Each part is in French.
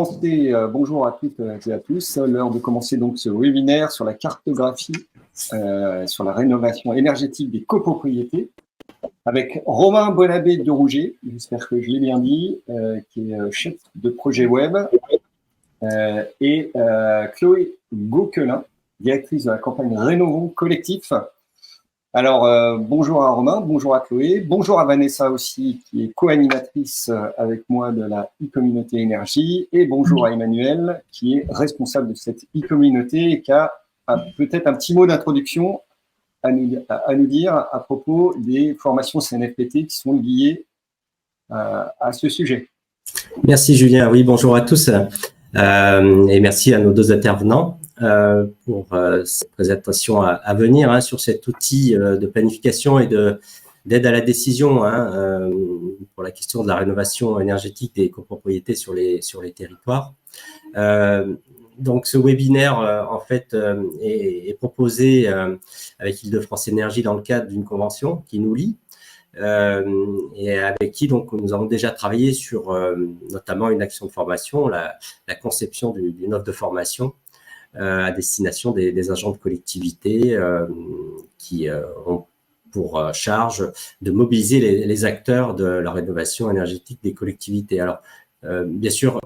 commencer, bonjour à toutes et à tous, l'heure de commencer donc ce webinaire sur la cartographie, sur la rénovation énergétique des copropriétés, avec Romain Bonabé de Rouget, j'espère que je l'ai bien dit, qui est chef de projet web, et Chloé Gauquelin, directrice de la campagne Rénovons Collectif. Alors, bonjour à Romain, bonjour à Chloé, bonjour à Vanessa aussi, qui est co-animatrice avec moi de la e-communauté énergie, et bonjour à Emmanuel, qui est responsable de cette e-communauté et qui a peut-être un petit mot d'introduction à nous dire à propos des formations CNFPT qui sont liées à ce sujet. Merci Julien, oui, bonjour à tous et merci à nos deux intervenants pour cette présentation à venir sur cet outil de planification et d'aide à la décision pour la question de la rénovation énergétique des copropriétés sur les territoires. Donc ce webinaire en fait est proposé avec Île-de-France Énergie dans le cadre d'une convention qui nous lie. Et avec qui donc nous avons déjà travaillé sur notamment une action de formation, la conception d'une offre de formation à destination des agents de collectivité qui ont pour charge de mobiliser les acteurs de la rénovation énergétique des collectivités. Alors, bien sûr,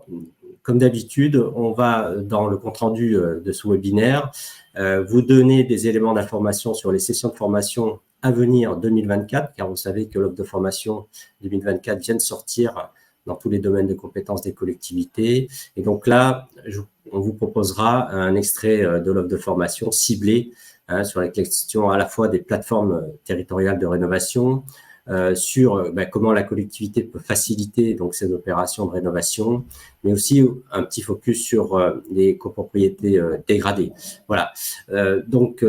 comme d'habitude, on va dans le compte-rendu de ce webinaire vous donner des éléments d'information sur les sessions de formation à venir 2024, car vous savez que l'offre de formation 2024 vient de sortir dans tous les domaines de compétences des collectivités. Et donc là, on vous proposera un extrait de l'offre de formation ciblée sur la question à la fois des plateformes territoriales de rénovation, sur comment la collectivité peut faciliter donc ces opérations de rénovation, mais aussi un petit focus sur les copropriétés dégradées. Voilà. Donc,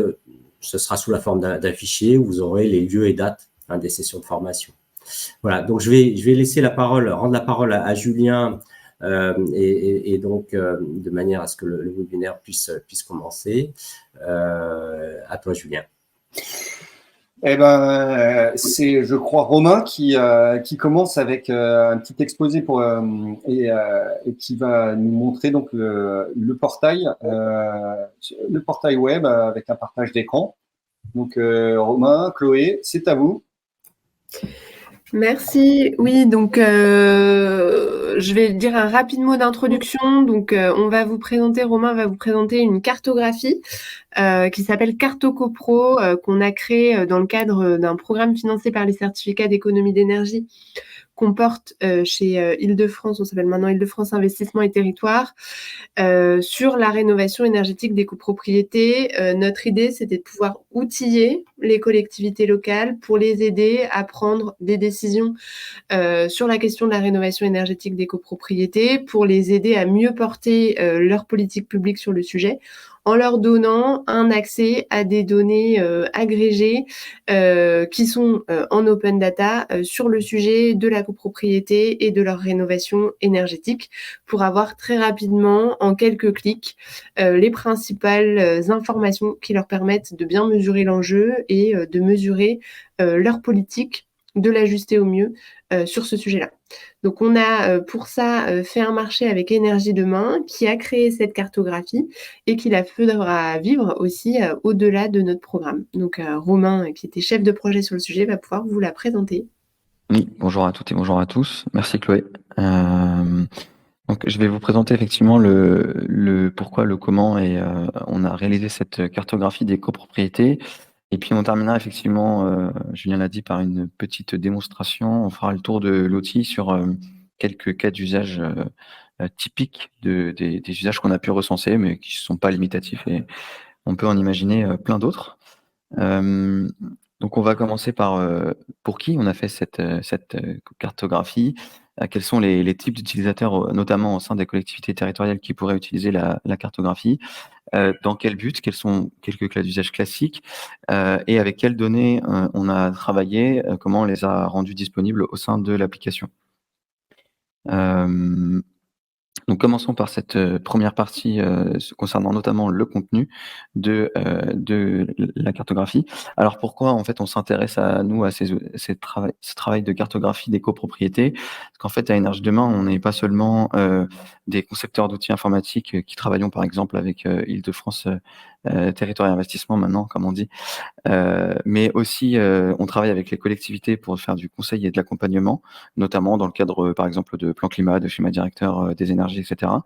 ce sera sous la forme d'un fichier où vous aurez les lieux et dates des sessions de formation. Voilà, donc je vais laisser rendre la parole à Julien et donc de manière à ce que le webinaire puisse commencer. À toi, Julien. Eh ben, c'est, je crois, Romain qui commence avec un petit exposé et qui va nous montrer donc le portail web avec un partage d'écran. Donc, Romain, Chloé, c'est à vous. Merci. Oui, donc je vais dire un rapide mot d'introduction. Donc, Romain va vous présenter une cartographie qui s'appelle CartoCopro, qu'on a créée dans le cadre d'un programme financé par les certificats d'économie d'énergie qu'on porte chez Île-de-France, on s'appelle maintenant Île-de-France Investissement et Territoire, sur la rénovation énergétique des copropriétés. Notre idée, c'était de pouvoir outiller les collectivités locales pour les aider à prendre des décisions sur la question de la rénovation énergétique des copropriétés, pour les aider à mieux porter leur politique publique sur le sujet, en leur donnant un accès à des données agrégées qui sont en open data sur le sujet de la copropriété et de leur rénovation énergétique, pour avoir très rapidement, en quelques clics, les principales informations qui leur permettent de bien mesurer l'enjeu et de mesurer leur politique, de l'ajuster au mieux sur ce sujet-là. Donc on a pour ça fait un marché avec Énergie Demain qui a créé cette cartographie et qui la fera vivre aussi au-delà de notre programme. Donc Romain, qui était chef de projet sur le sujet, va pouvoir vous la présenter. Oui, bonjour à toutes et bonjour à tous. Merci Chloé. Donc je vais vous présenter effectivement le pourquoi, le comment, et on a réalisé cette cartographie des copropriétés. Et puis on terminera effectivement, Julien l'a dit, par une petite démonstration. On fera le tour de l'outil sur quelques cas d'usage typiques des usages qu'on a pu recenser, mais qui ne sont pas limitatifs, et on peut en imaginer plein d'autres. Donc on va commencer par pour qui on a fait cette cartographie, quels sont les types d'utilisateurs, notamment au sein des collectivités territoriales, qui pourraient utiliser la cartographie, dans quel but, quels sont quelques cas d'usage classiques, et avec quelles données on a travaillé, comment on les a rendus disponibles au sein de l'application. Donc, commençons par cette première partie concernant notamment le contenu de la cartographie. Alors, pourquoi en fait on s'intéresse à ce travail de cartographie des copropriétés? Parce qu'en fait, à Énergie Demain, on n'est pas seulement des concepteurs d'outils informatiques qui travaillons par exemple avec Île-de-France Territoire et Investissement maintenant, comme on dit, mais aussi, on travaille avec les collectivités pour faire du conseil et de l'accompagnement, notamment dans le cadre, par exemple, de plans climat, de schéma directeur, des énergies, et cetera.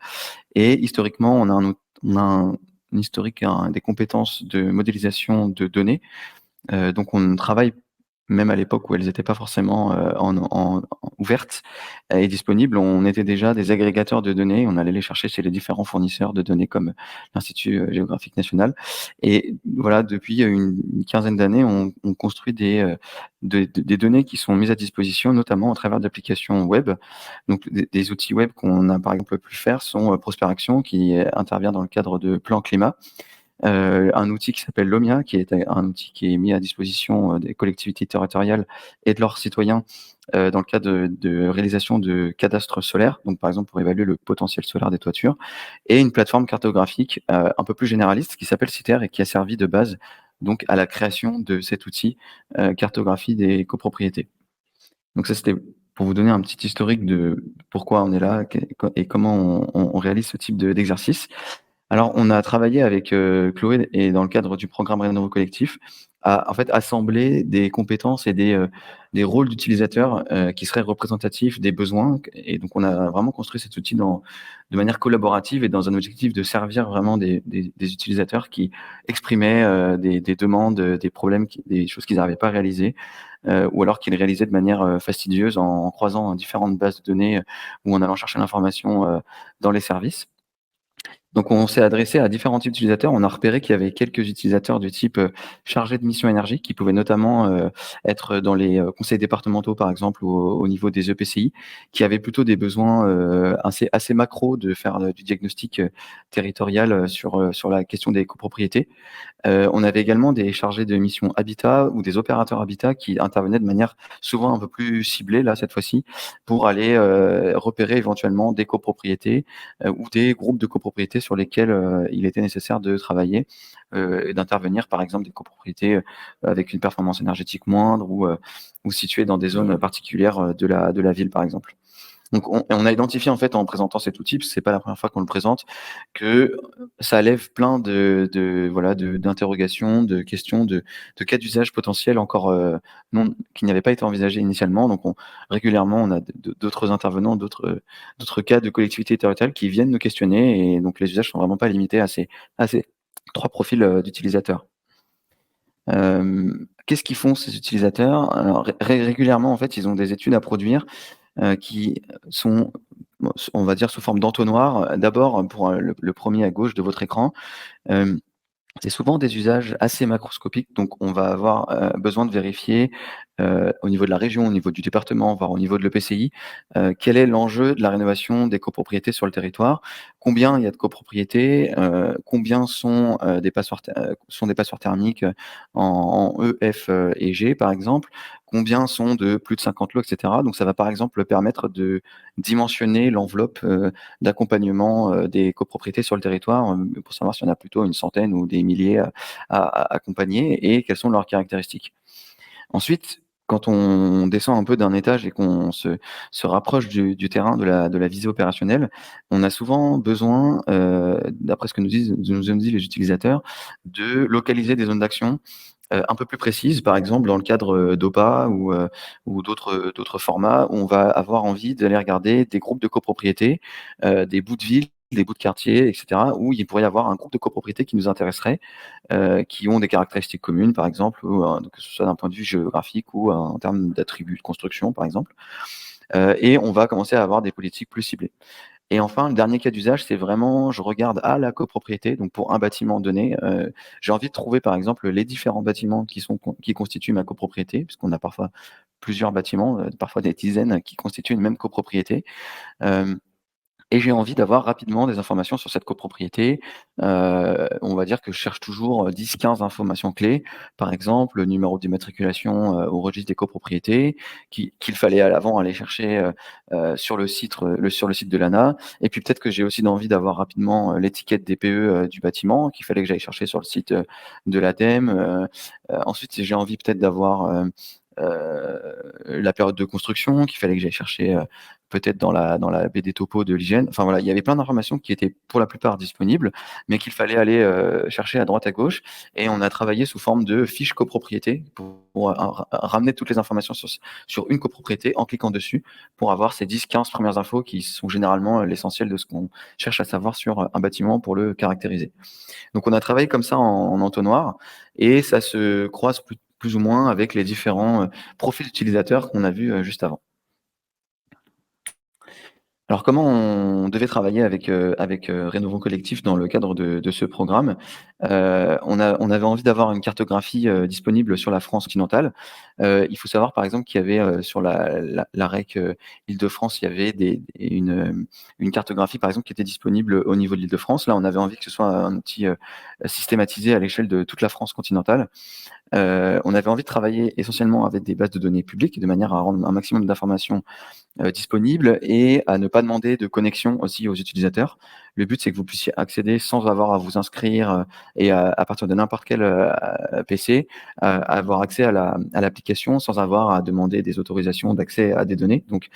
Et historiquement, on a un historique, des compétences de modélisation de données. Donc on travaille même à l'époque où elles n'étaient pas forcément ouvertes et disponibles, on était déjà des agrégateurs de données. On allait les chercher chez les différents fournisseurs de données comme l'Institut géographique national. Et voilà, depuis une quinzaine d'années, on construit des données qui sont mises à disposition, notamment au travers d'applications web. Donc des outils web qu'on a par exemple pu faire sont Prosper Action, qui intervient dans le cadre de plans climat. Un outil qui s'appelle Lomia, qui est un outil qui est mis à disposition des collectivités territoriales et de leurs citoyens dans le cadre de réalisation de cadastres solaires, donc par exemple pour évaluer le potentiel solaire des toitures, et une plateforme cartographique un peu plus généraliste qui s'appelle CITER et qui a servi de base donc à la création de cet outil cartographie des copropriétés. Donc ça, c'était pour vous donner un petit historique de pourquoi on est là et comment on réalise ce type d'exercice. Alors, on a travaillé avec Chloé et dans le cadre du programme Rénovo Collectif, à en fait assembler des compétences et des rôles d'utilisateurs qui seraient représentatifs des besoins. Et donc, on a vraiment construit cet outil de manière collaborative et dans un objectif de servir vraiment des utilisateurs qui exprimaient des demandes, des problèmes, des choses qu'ils n'arrivaient pas à réaliser, ou alors qu'ils réalisaient de manière fastidieuse en croisant différentes bases de données ou en allant chercher l'information dans les services. Donc on s'est adressé à différents types d'utilisateurs. On a repéré qu'il y avait quelques utilisateurs du type chargé de mission énergie qui pouvaient notamment être dans les conseils départementaux par exemple ou au niveau des EPCI, qui avaient plutôt des besoins assez macro de faire du diagnostic territorial sur la question des copropriétés. On avait également des chargés de mission habitat ou des opérateurs habitat qui intervenaient de manière souvent un peu plus ciblée, là, cette fois-ci, pour aller repérer éventuellement des copropriétés ou des groupes de copropriétés sur lesquels il était nécessaire de travailler et d'intervenir, par exemple, des copropriétés avec une performance énergétique moindre ou situées dans des zones particulières de la ville, par exemple. Donc, on a identifié en fait en présentant cet outil, parce que c'est pas la première fois qu'on le présente, que ça lève plein d'interrogations, de questions, de cas d'usage potentiels encore qui n'avaient pas été envisagés initialement. Donc, régulièrement, on a d'autres intervenants, d'autres cas de collectivités territoriales qui viennent nous questionner, et donc les usages sont vraiment pas limités à ces trois profils d'utilisateurs. Qu'est-ce qu'ils font ces utilisateurs? Alors, régulièrement, en fait, ils ont des études à produire qui sont, on va dire, sous forme d'entonnoir. D'abord, pour le premier à gauche de votre écran, c'est souvent des usages assez macroscopiques, donc on va avoir besoin de vérifier au niveau de la région, au niveau du département, voire au niveau de l'EPCI, quel est l'enjeu de la rénovation des copropriétés sur le territoire, combien il y a de copropriétés, combien sont des passoires thermiques en E, F et G par exemple, combien sont de plus de 50 lots, etc. Donc ça va par exemple permettre de dimensionner l'enveloppe d'accompagnement des copropriétés sur le territoire pour savoir s'il y en a plutôt une centaine ou des milliers à accompagner et quelles sont leurs caractéristiques. Ensuite, quand on descend un peu d'un étage et qu'on se rapproche du terrain, de la visée opérationnelle, on a souvent besoin, d'après ce que nous ont dit les utilisateurs, de localiser des zones d'action un peu plus précises, par exemple dans le cadre d'OPA ou d'autres formats, où on va avoir envie d'aller regarder des groupes de copropriétés, des bouts de ville, des bouts de quartier, etc., où il pourrait y avoir un groupe de copropriétés qui nous intéresserait, qui ont des caractéristiques communes, par exemple, ou, que ce soit d'un point de vue géographique ou en termes d'attributs de construction, par exemple. Et on va commencer à avoir des politiques plus ciblées. Et enfin, le dernier cas d'usage, c'est vraiment, je regarde à la copropriété, donc pour un bâtiment donné, j'ai envie de trouver par exemple les différents bâtiments qui constituent ma copropriété, puisqu'on a parfois plusieurs bâtiments, parfois des dizaines qui constituent une même copropriété. et j'ai envie d'avoir rapidement des informations sur cette copropriété. On va dire que je cherche toujours 10-15 informations clés. Par exemple, le numéro d'immatriculation au registre des copropriétés, qu'il fallait à l'avant aller chercher sur le site de l'ANA. Et puis peut-être que j'ai aussi envie d'avoir rapidement l'étiquette DPE du bâtiment, qu'il fallait que j'aille chercher sur le site de l'ADEME. Ensuite, j'ai envie peut-être d'avoir la période de construction, qu'il fallait que j'aille chercher peut-être dans la BD topo de l'hygiène. Enfin voilà, il y avait plein d'informations qui étaient pour la plupart disponibles, mais qu'il fallait aller chercher à droite à gauche. Et on a travaillé sous forme de fiches copropriété pour ramener toutes les informations sur une copropriété en cliquant dessus pour avoir ces 10-15 premières infos qui sont généralement l'essentiel de ce qu'on cherche à savoir sur un bâtiment pour le caractériser. Donc on a travaillé comme ça en entonnoir et ça se croise plus ou moins avec les différents profils utilisateurs qu'on a vus juste avant. Alors, comment on devait travailler avec Rénovons Collectif dans le cadre de ce programme? On avait envie d'avoir une cartographie disponible sur la France continentale. Il faut savoir, par exemple, qu'il y avait sur la REC Île-de-France, il y avait une cartographie, par exemple, qui était disponible au niveau de l'Île-de-France. Là, on avait envie que ce soit un outil systématisé à l'échelle de toute la France continentale. On avait envie de travailler essentiellement avec des bases de données publiques, de manière à rendre un maximum d'informations disponibles et à ne pas demander de connexion aussi aux utilisateurs. Le but, c'est que vous puissiez accéder sans avoir à vous inscrire et à partir de n'importe quel PC, avoir accès à l'application sans avoir à demander des autorisations d'accès à des données. Donc,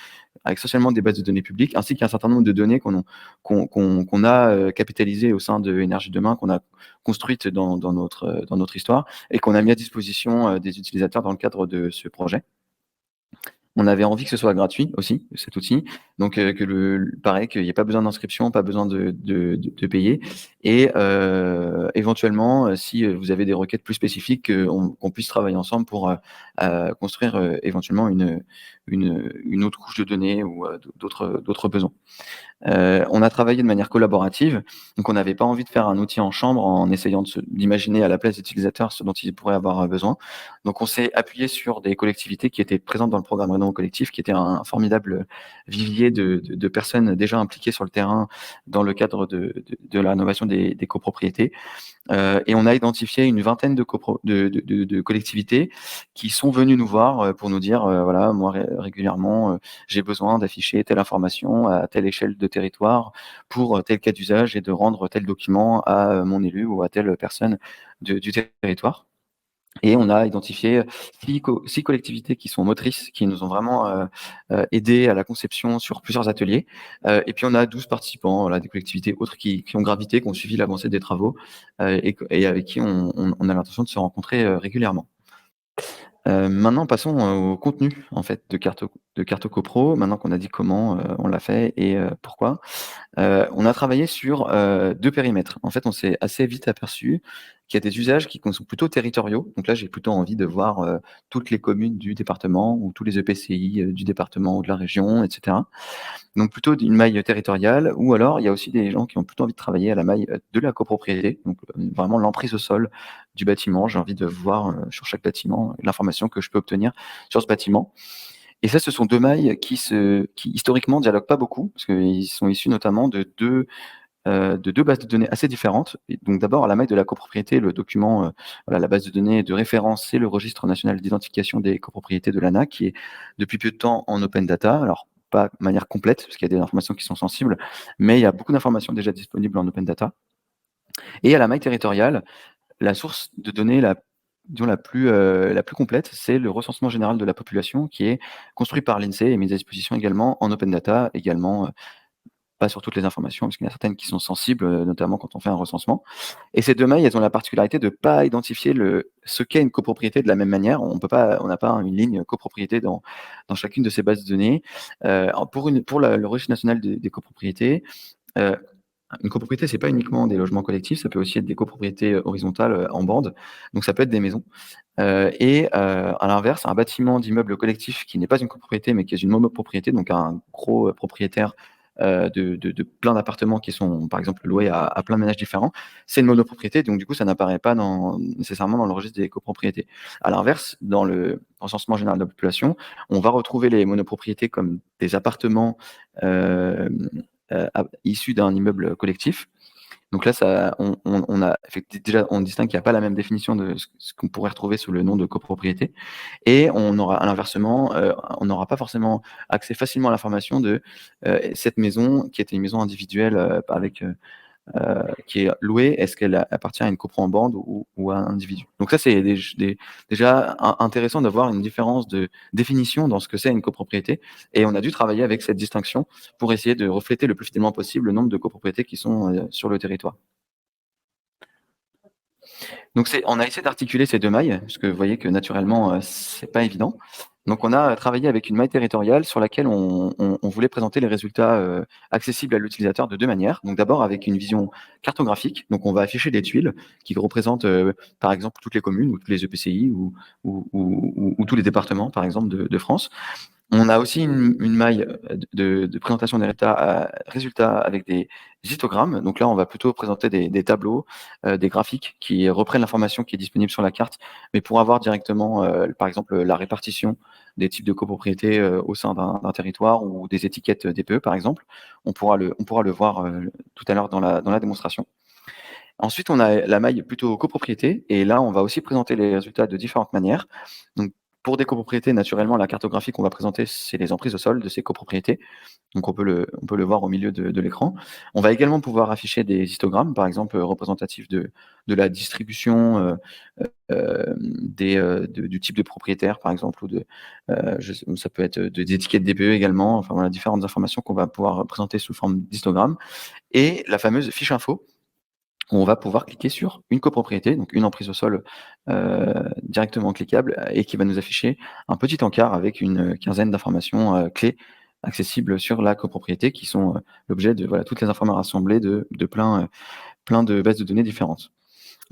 avec essentiellement des bases de données publiques, ainsi qu'un certain nombre de données qu'on a capitalisées au sein de Énergie Demain, qu'on a construites dans notre histoire et qu'on a mis à disposition des utilisateurs dans le cadre de ce projet. On avait envie que ce soit gratuit aussi, cet outil. Donc, pareil, qu'il n'y ait pas besoin d'inscription, pas besoin de payer. Et éventuellement, si vous avez des requêtes plus spécifiques, qu'on puisse travailler ensemble pour construire éventuellement une autre couche de données ou d'autres besoins. On a travaillé de manière collaborative, donc on n'avait pas envie de faire un outil en chambre en essayant d'imaginer à la place des utilisateurs ce dont ils pourraient avoir besoin. Donc on s'est appuyé sur des collectivités qui étaient présentes dans le programme Rénovons Collectif, qui était un formidable vivier de personnes déjà impliquées sur le terrain dans le cadre de la rénovation des copropriétés. Et on a identifié une vingtaine de collectivités qui sont venues nous voir pour nous dire voilà, moi régulièrement j'ai besoin d'afficher telle information à telle échelle de territoire pour tel cas d'usage et de rendre tel document à mon élu ou à telle personne du territoire. Et on a identifié 6 collectivités qui sont motrices, qui nous ont vraiment aidés à la conception sur plusieurs ateliers. Et puis on a 12 participants, voilà, des collectivités autres qui ont gravité, qui ont suivi l'avancée des travaux et avec qui on a l'intention de se rencontrer régulièrement. Maintenant, passons au contenu en fait de Cartocopro. Maintenant qu'on a dit comment on l'a fait et pourquoi. On a travaillé sur 2 périmètres. En fait, on s'est assez vite aperçu qu'il y a des usages qui sont plutôt territoriaux. Donc là, j'ai plutôt envie de voir toutes les communes du département ou tous les EPCI du département ou de la région, etc. Donc plutôt d'une maille territoriale, ou alors il y a aussi des gens qui ont plutôt envie de travailler à la maille de la copropriété, donc vraiment l'emprise au sol du bâtiment. J'ai envie de voir sur chaque bâtiment l'information que je peux obtenir sur ce bâtiment. Et ça, ce sont 2 mailles qui historiquement dialoguent pas beaucoup, parce qu'ils sont issus notamment de deux bases de données assez différentes. Et donc d'abord, la maille de la copropriété, le document, voilà, la base de données de référence, c'est le registre national d'identification des copropriétés de l'ANA, qui est depuis peu de temps en open data. Alors, pas de manière complète, parce qu'il y a des informations qui sont sensibles, mais il y a beaucoup d'informations déjà disponibles en open data. Et à la maille territoriale, la source de données disons la plus complète, c'est le recensement général de la population qui est construit par l'INSEE et mis à disposition également en open data, également pas sur toutes les informations, parce qu'il y en a certaines qui sont sensibles, notamment quand on fait un recensement. Et ces 2 mailles, elles ont la particularité de ne pas identifier ce qu'est une copropriété de la même manière. On n'a pas une ligne copropriété dans chacune de ces bases de données. Pour le registre national des copropriétés, une copropriété, c'est pas uniquement des logements collectifs, ça peut aussi être des copropriétés horizontales en bande, donc ça peut être des maisons. À l'inverse, un bâtiment d'immeuble collectif qui n'est pas une copropriété, mais qui est une monopropriété, donc un gros propriétaire de plein d'appartements qui sont, par exemple, loués à plein de ménages différents, c'est une monopropriété, donc du coup, ça n'apparaît pas nécessairement dans le registre des copropriétés. À l'inverse, dans le recensement général de la population, on va retrouver les monopropriétés comme des appartements issus d'un immeuble collectif. Donc là, on distingue qu'il n'y a pas la même définition de ce qu'on pourrait retrouver sous le nom de copropriété. Et on aura, à l'inversement, on n'aura pas forcément accès facilement à l'information de cette maison qui était une maison individuelle qui est louée, est-ce qu'elle appartient à une copro en bande ou à un individu. Donc ça, c'est déjà intéressant d'avoir une différence de définition dans ce que c'est une copropriété. Et on a dû travailler avec cette distinction pour essayer de refléter le plus fidèlement possible le nombre de copropriétés qui sont sur le territoire. Donc on a essayé d'articuler ces deux mailles, parce que vous voyez que naturellement, c'est pas évident. Donc on a travaillé avec une maille territoriale sur laquelle on voulait présenter les résultats accessibles à l'utilisateur de deux manières. Donc d'abord avec une vision cartographique. Donc on va afficher des tuiles qui représentent par exemple toutes les communes ou tous les EPCI ou tous les départements par exemple de France. On a aussi une maille de présentation des résultats avec des histogrammes. Donc là, on va plutôt présenter des tableaux, des graphiques qui reprennent l'information qui est disponible sur la carte, mais pour avoir directement, par exemple, la répartition des types de copropriétés au sein d'un territoire ou des étiquettes DPE, par exemple. On pourra le voir tout à l'heure dans la démonstration. Ensuite, on a la maille plutôt copropriété, et là, on va aussi présenter les résultats de différentes manières. Donc, pour des copropriétés, naturellement, la cartographie qu'on va présenter, c'est les emprises au sol de ces copropriétés. Donc, on peut le voir au milieu de l'écran. On va également pouvoir afficher des histogrammes, par exemple, représentatifs de la distribution du type de propriétaire, par exemple, ou ça peut être des étiquettes DPE également. Enfin, voilà, différentes informations qu'on va pouvoir présenter sous forme d'histogramme. Et la fameuse fiche info, où on va pouvoir cliquer sur une copropriété, donc une emprise au sol directement cliquable, et qui va nous afficher un petit encart avec une quinzaine d'informations clés accessibles sur la copropriété, qui sont l'objet de toutes les informations rassemblées de plein de bases de données différentes.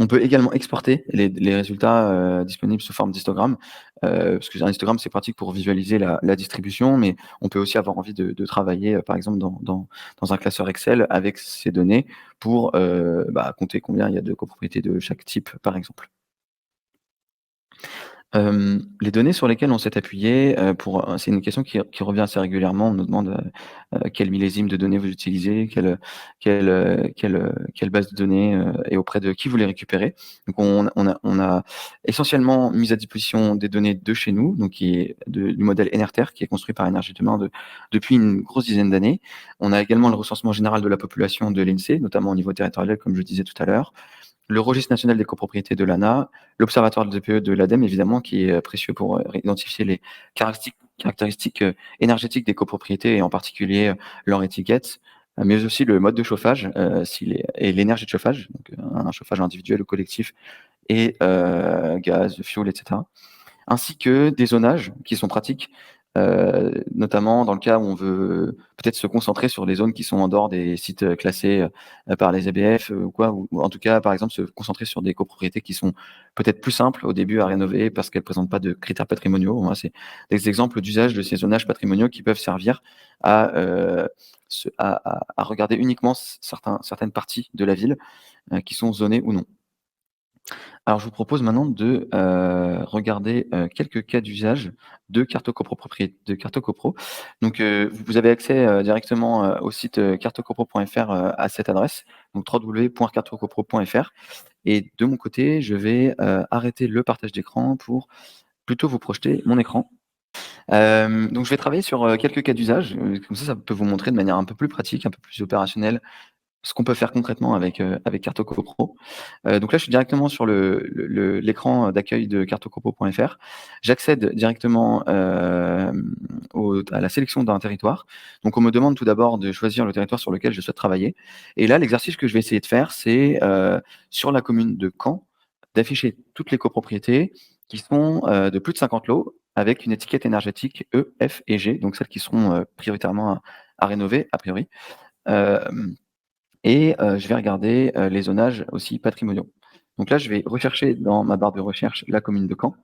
On peut également exporter les résultats disponibles sous forme d'histogramme, parce qu'un histogramme, c'est pratique pour visualiser la distribution, mais on peut aussi avoir envie de travailler, par exemple, dans un classeur Excel avec ces données pour compter combien il y a de copropriétés de chaque type, par exemple. Les données sur lesquelles on s'est appuyé, c'est une question qui revient assez régulièrement. On nous demande quel millésime de données vous utilisez, quelle base de données et auprès de qui vous les récupérez. Donc on a essentiellement mis à disposition des données de chez nous, donc qui est du modèle NRTR, qui est construit par Énergie Demain depuis une grosse dizaine d'années. On a également le recensement général de la population de l'INSEE, notamment au niveau territorial, comme je le disais tout à l'heure. Le registre national des copropriétés de l'ANA, l'observatoire de DPE de l'ADEME, évidemment, qui est précieux pour identifier les caractéristiques énergétiques des copropriétés et en particulier leur étiquette, mais aussi le mode de chauffage et l'énergie de chauffage, donc un chauffage individuel ou collectif, et gaz, fioul, etc. Ainsi que des zonages qui sont pratiques, notamment dans le cas où on veut peut-être se concentrer sur des zones qui sont en dehors des sites classés par les ABF ou quoi, ou en tout cas, par exemple, se concentrer sur des copropriétés qui sont peut-être plus simples au début à rénover parce qu'elles ne présentent pas de critères patrimoniaux. Moi, c'est des exemples d'usage de ces zonages patrimoniaux qui peuvent servir à regarder uniquement certaines parties de la ville qui sont zonées ou non. Alors, je vous propose maintenant de regarder quelques cas d'usage de carte copro. Donc, vous avez accès directement au site cartocopro.fr à cette adresse, donc www.cartocopro.fr. Et de mon côté, je vais arrêter le partage d'écran pour plutôt vous projeter mon écran. Donc, je vais travailler sur quelques cas d'usage. Comme ça peut vous montrer de manière un peu plus pratique, un peu plus opérationnelle, ce qu'on peut faire concrètement avec Cartocopro. Donc là, je suis directement sur l'écran d'accueil de cartocopro.fr. J'accède directement à la sélection d'un territoire. Donc on me demande tout d'abord de choisir le territoire sur lequel je souhaite travailler. Et là, l'exercice que je vais essayer de faire, c'est sur la commune de Caen, d'afficher toutes les copropriétés qui sont de plus de 50 lots avec une étiquette énergétique E, F et G, donc celles qui seront prioritairement à rénover, a priori. Et je vais regarder les zonages aussi patrimoniaux. Donc là, je vais rechercher dans ma barre de recherche la commune de Caen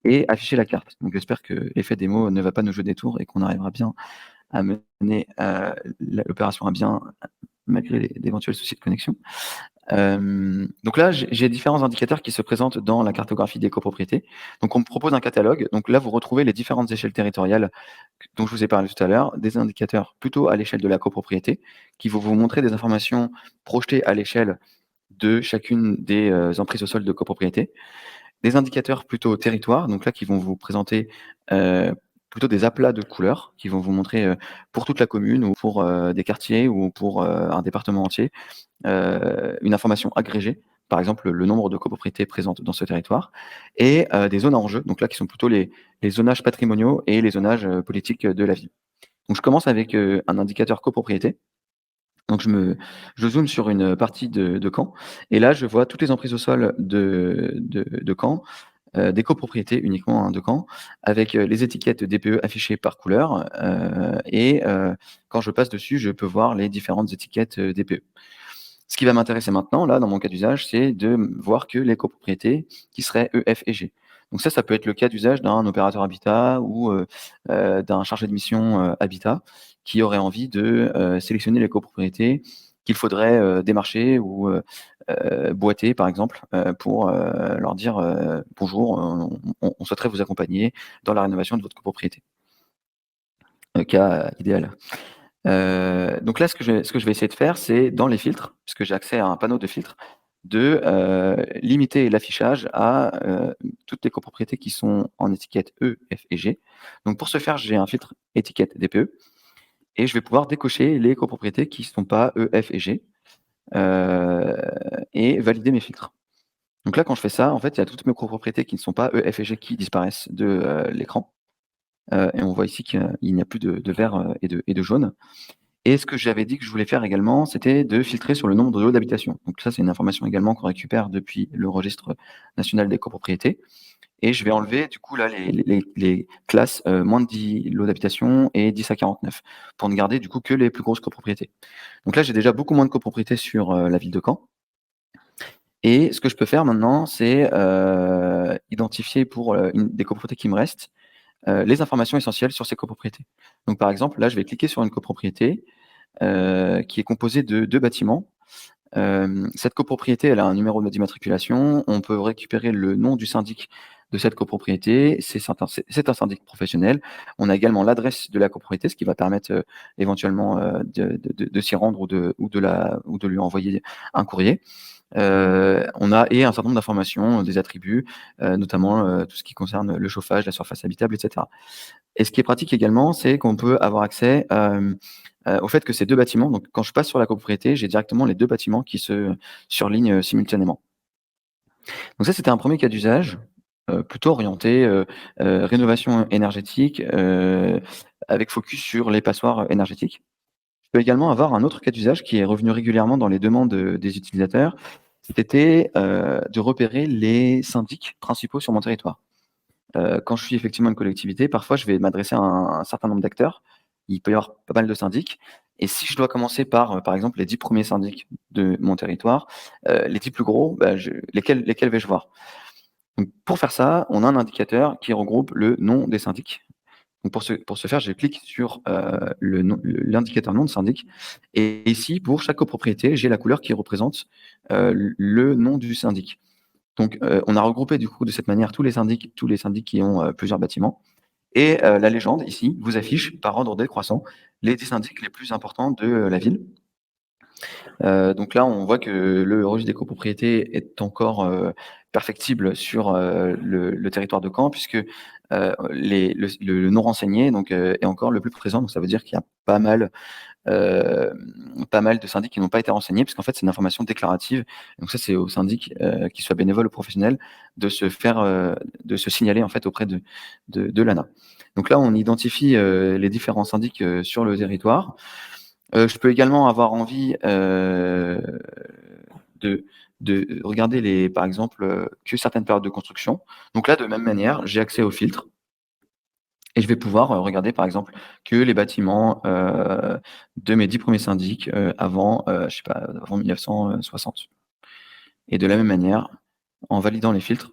et afficher la carte. Donc j'espère que l'effet démo ne va pas nous jouer des tours et qu'on arrivera bien à mener l'opération à bien malgré d'éventuels soucis de connexion. Donc là, j'ai différents indicateurs qui se présentent dans la cartographie des copropriétés. Donc on me propose un catalogue. Donc là, vous retrouvez les différentes échelles territoriales dont je vous ai parlé tout à l'heure, des indicateurs plutôt à l'échelle de la copropriété, qui vont vous montrer des informations projetées à l'échelle de chacune des emprises au sol de copropriété. Des indicateurs plutôt territoire, donc là qui vont vous présenter plutôt des aplats de couleurs, qui vont vous montrer pour toute la commune ou pour des quartiers ou pour un département entier, une information agrégée, par exemple le nombre de copropriétés présentes dans ce territoire, et des zones à enjeu, donc là qui sont plutôt les zonages patrimoniaux et les zonages politiques de la ville. Donc je commence avec un indicateur copropriété. Donc je zoome sur une partie de Caen, et là je vois toutes les emprises au sol de Caen, des copropriétés uniquement de Caen, avec les étiquettes DPE affichées par couleur, et quand je passe dessus, je peux voir les différentes étiquettes DPE. Ce qui va m'intéresser maintenant, là, dans mon cas d'usage, c'est de voir que les copropriétés qui seraient E, F et G. Donc ça peut être le cas d'usage d'un opérateur habitat ou d'un chargé de mission habitat qui aurait envie de sélectionner les copropriétés qu'il faudrait démarcher ou boîter, par exemple, pour leur dire bonjour, on souhaiterait vous accompagner dans la rénovation de votre copropriété. Cas idéal. Donc là, ce que je vais essayer de faire, c'est dans les filtres, puisque j'ai accès à un panneau de filtres, de limiter l'affichage à toutes les copropriétés qui sont en étiquette E, F et G. Donc pour ce faire, j'ai un filtre étiquette DPE, et je vais pouvoir décocher les copropriétés qui ne sont pas E, F et G, et valider mes filtres. Donc là, quand je fais ça, en fait, il y a toutes mes copropriétés qui ne sont pas E, F et G qui disparaissent de l'écran. Et on voit ici qu'il n'y a plus de vert et de jaune. Et ce que j'avais dit que je voulais faire également, c'était de filtrer sur le nombre de lots d'habitation. Donc ça, c'est une information également qu'on récupère depuis le registre national des copropriétés. Et je vais enlever du coup là les classes moins de 10 lots d'habitation et 10 à 49 pour ne garder du coup que les plus grosses copropriétés. Donc là, j'ai déjà beaucoup moins de copropriétés sur la ville de Caen. Et ce que je peux faire maintenant, c'est identifier pour des copropriétés qui me restent les informations essentielles sur ces copropriétés. Donc par exemple, là, je vais cliquer sur une copropriété qui est composée de 2 bâtiments. Cette copropriété, elle a un numéro d'immatriculation. On peut récupérer le nom du syndic de cette copropriété. C'est un syndic professionnel. On a également l'adresse de la copropriété, ce qui va permettre éventuellement de s'y rendre ou de lui envoyer un courrier. On a un certain nombre d'informations, des attributs, notamment tout ce qui concerne le chauffage, la surface habitable, etc. Et ce qui est pratique également, c'est qu'on peut avoir accès au fait que ces 2 bâtiments, donc quand je passe sur la copropriété, j'ai directement les 2 bâtiments qui se surlignent simultanément. Donc ça, c'était un premier cas d'usage, plutôt orienté rénovation énergétique, avec focus sur les passoires énergétiques. Je peux également avoir un autre cas d'usage qui est revenu régulièrement dans les demandes des utilisateurs. C'était de repérer les syndics principaux sur mon territoire. Quand je suis effectivement une collectivité, parfois je vais m'adresser à un certain nombre d'acteurs. Il peut y avoir pas mal de syndics. Et si je dois commencer par exemple, les 10 premiers syndics de mon territoire, les 10 plus gros, lesquels vais-je voir? Donc, pour faire ça, on a un indicateur qui regroupe le nom des syndics. Donc pour ce faire, je clique sur l'indicateur nom de syndic. Et ici, pour chaque copropriété, j'ai la couleur qui représente le nom du syndic. Donc, on a regroupé du coup de cette manière tous les syndics qui ont plusieurs bâtiments. Et la légende ici vous affiche par ordre décroissant les 10 syndics les plus importants de la ville. Donc là, on voit que le registre des copropriétés est encore perfectible sur le territoire de Caen, puisque le non renseigné donc, est encore le plus présent. Donc ça veut dire qu'il y a pas mal de syndics qui n'ont pas été renseignés, puisqu'en fait c'est une information déclarative. Donc ça, c'est aux syndics, qu'ils soient bénévoles ou professionnels, de se signaler en fait auprès de l'ANA. Donc là, on identifie les différents syndics sur le territoire. Je peux également avoir envie de regarder par exemple, que certaines périodes de construction. Donc là, de même manière, j'ai accès aux filtres et je vais pouvoir regarder par exemple que les bâtiments de mes 10 premiers syndics avant 1960. Et de la même manière, en validant les filtres,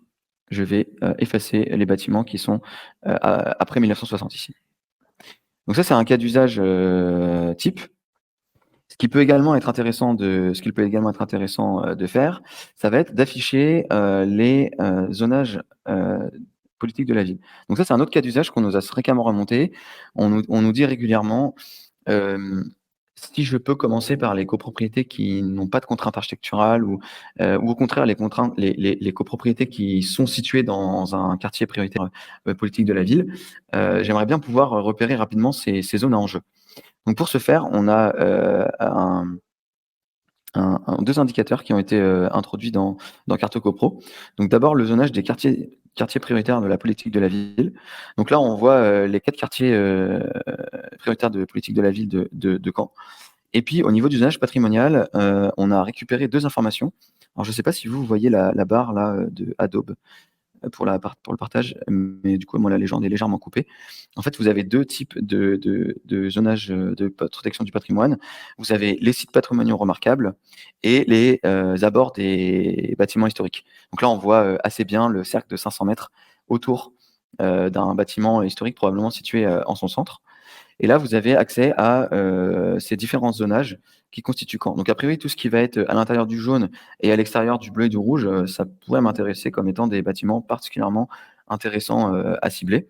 je vais effacer les bâtiments qui sont après 1960 ici. Donc ça, c'est un cas d'usage type. Ce qui peut également être intéressant de faire, ça va être d'afficher les zonages politiques de la ville. Donc ça, c'est un autre cas d'usage qu'on nous a fréquemment remonté. On nous dit régulièrement si je peux commencer par les copropriétés qui n'ont pas de contraintes architecturales ou au contraire les copropriétés qui sont situées dans un quartier prioritaire politique de la ville, j'aimerais bien pouvoir repérer rapidement ces zones à enjeu. Donc pour ce faire, on a deux indicateurs qui ont été introduits dans CartoCoPro. Donc d'abord le zonage des quartiers prioritaires de la politique de la ville. Donc là on voit les 4 quartiers prioritaires de politique de la ville de Caen. Et puis au niveau du zonage patrimonial, on a récupéré 2 informations. Alors je ne sais pas si vous voyez la barre là de Adobe pour le partage, mais du coup moi la légende est légèrement coupée. En fait, vous avez 2 types de zonage de protection du patrimoine. Vous avez les sites patrimoniaux remarquables et les abords des bâtiments historiques. Donc là, on voit assez bien le cercle de 500 mètres autour d'un bâtiment historique probablement situé en son centre. Et là, vous avez accès à ces différents zonages qui constituent Caen. Donc, a priori, tout ce qui va être à l'intérieur du jaune et à l'extérieur du bleu et du rouge, ça pourrait m'intéresser comme étant des bâtiments particulièrement intéressants à cibler.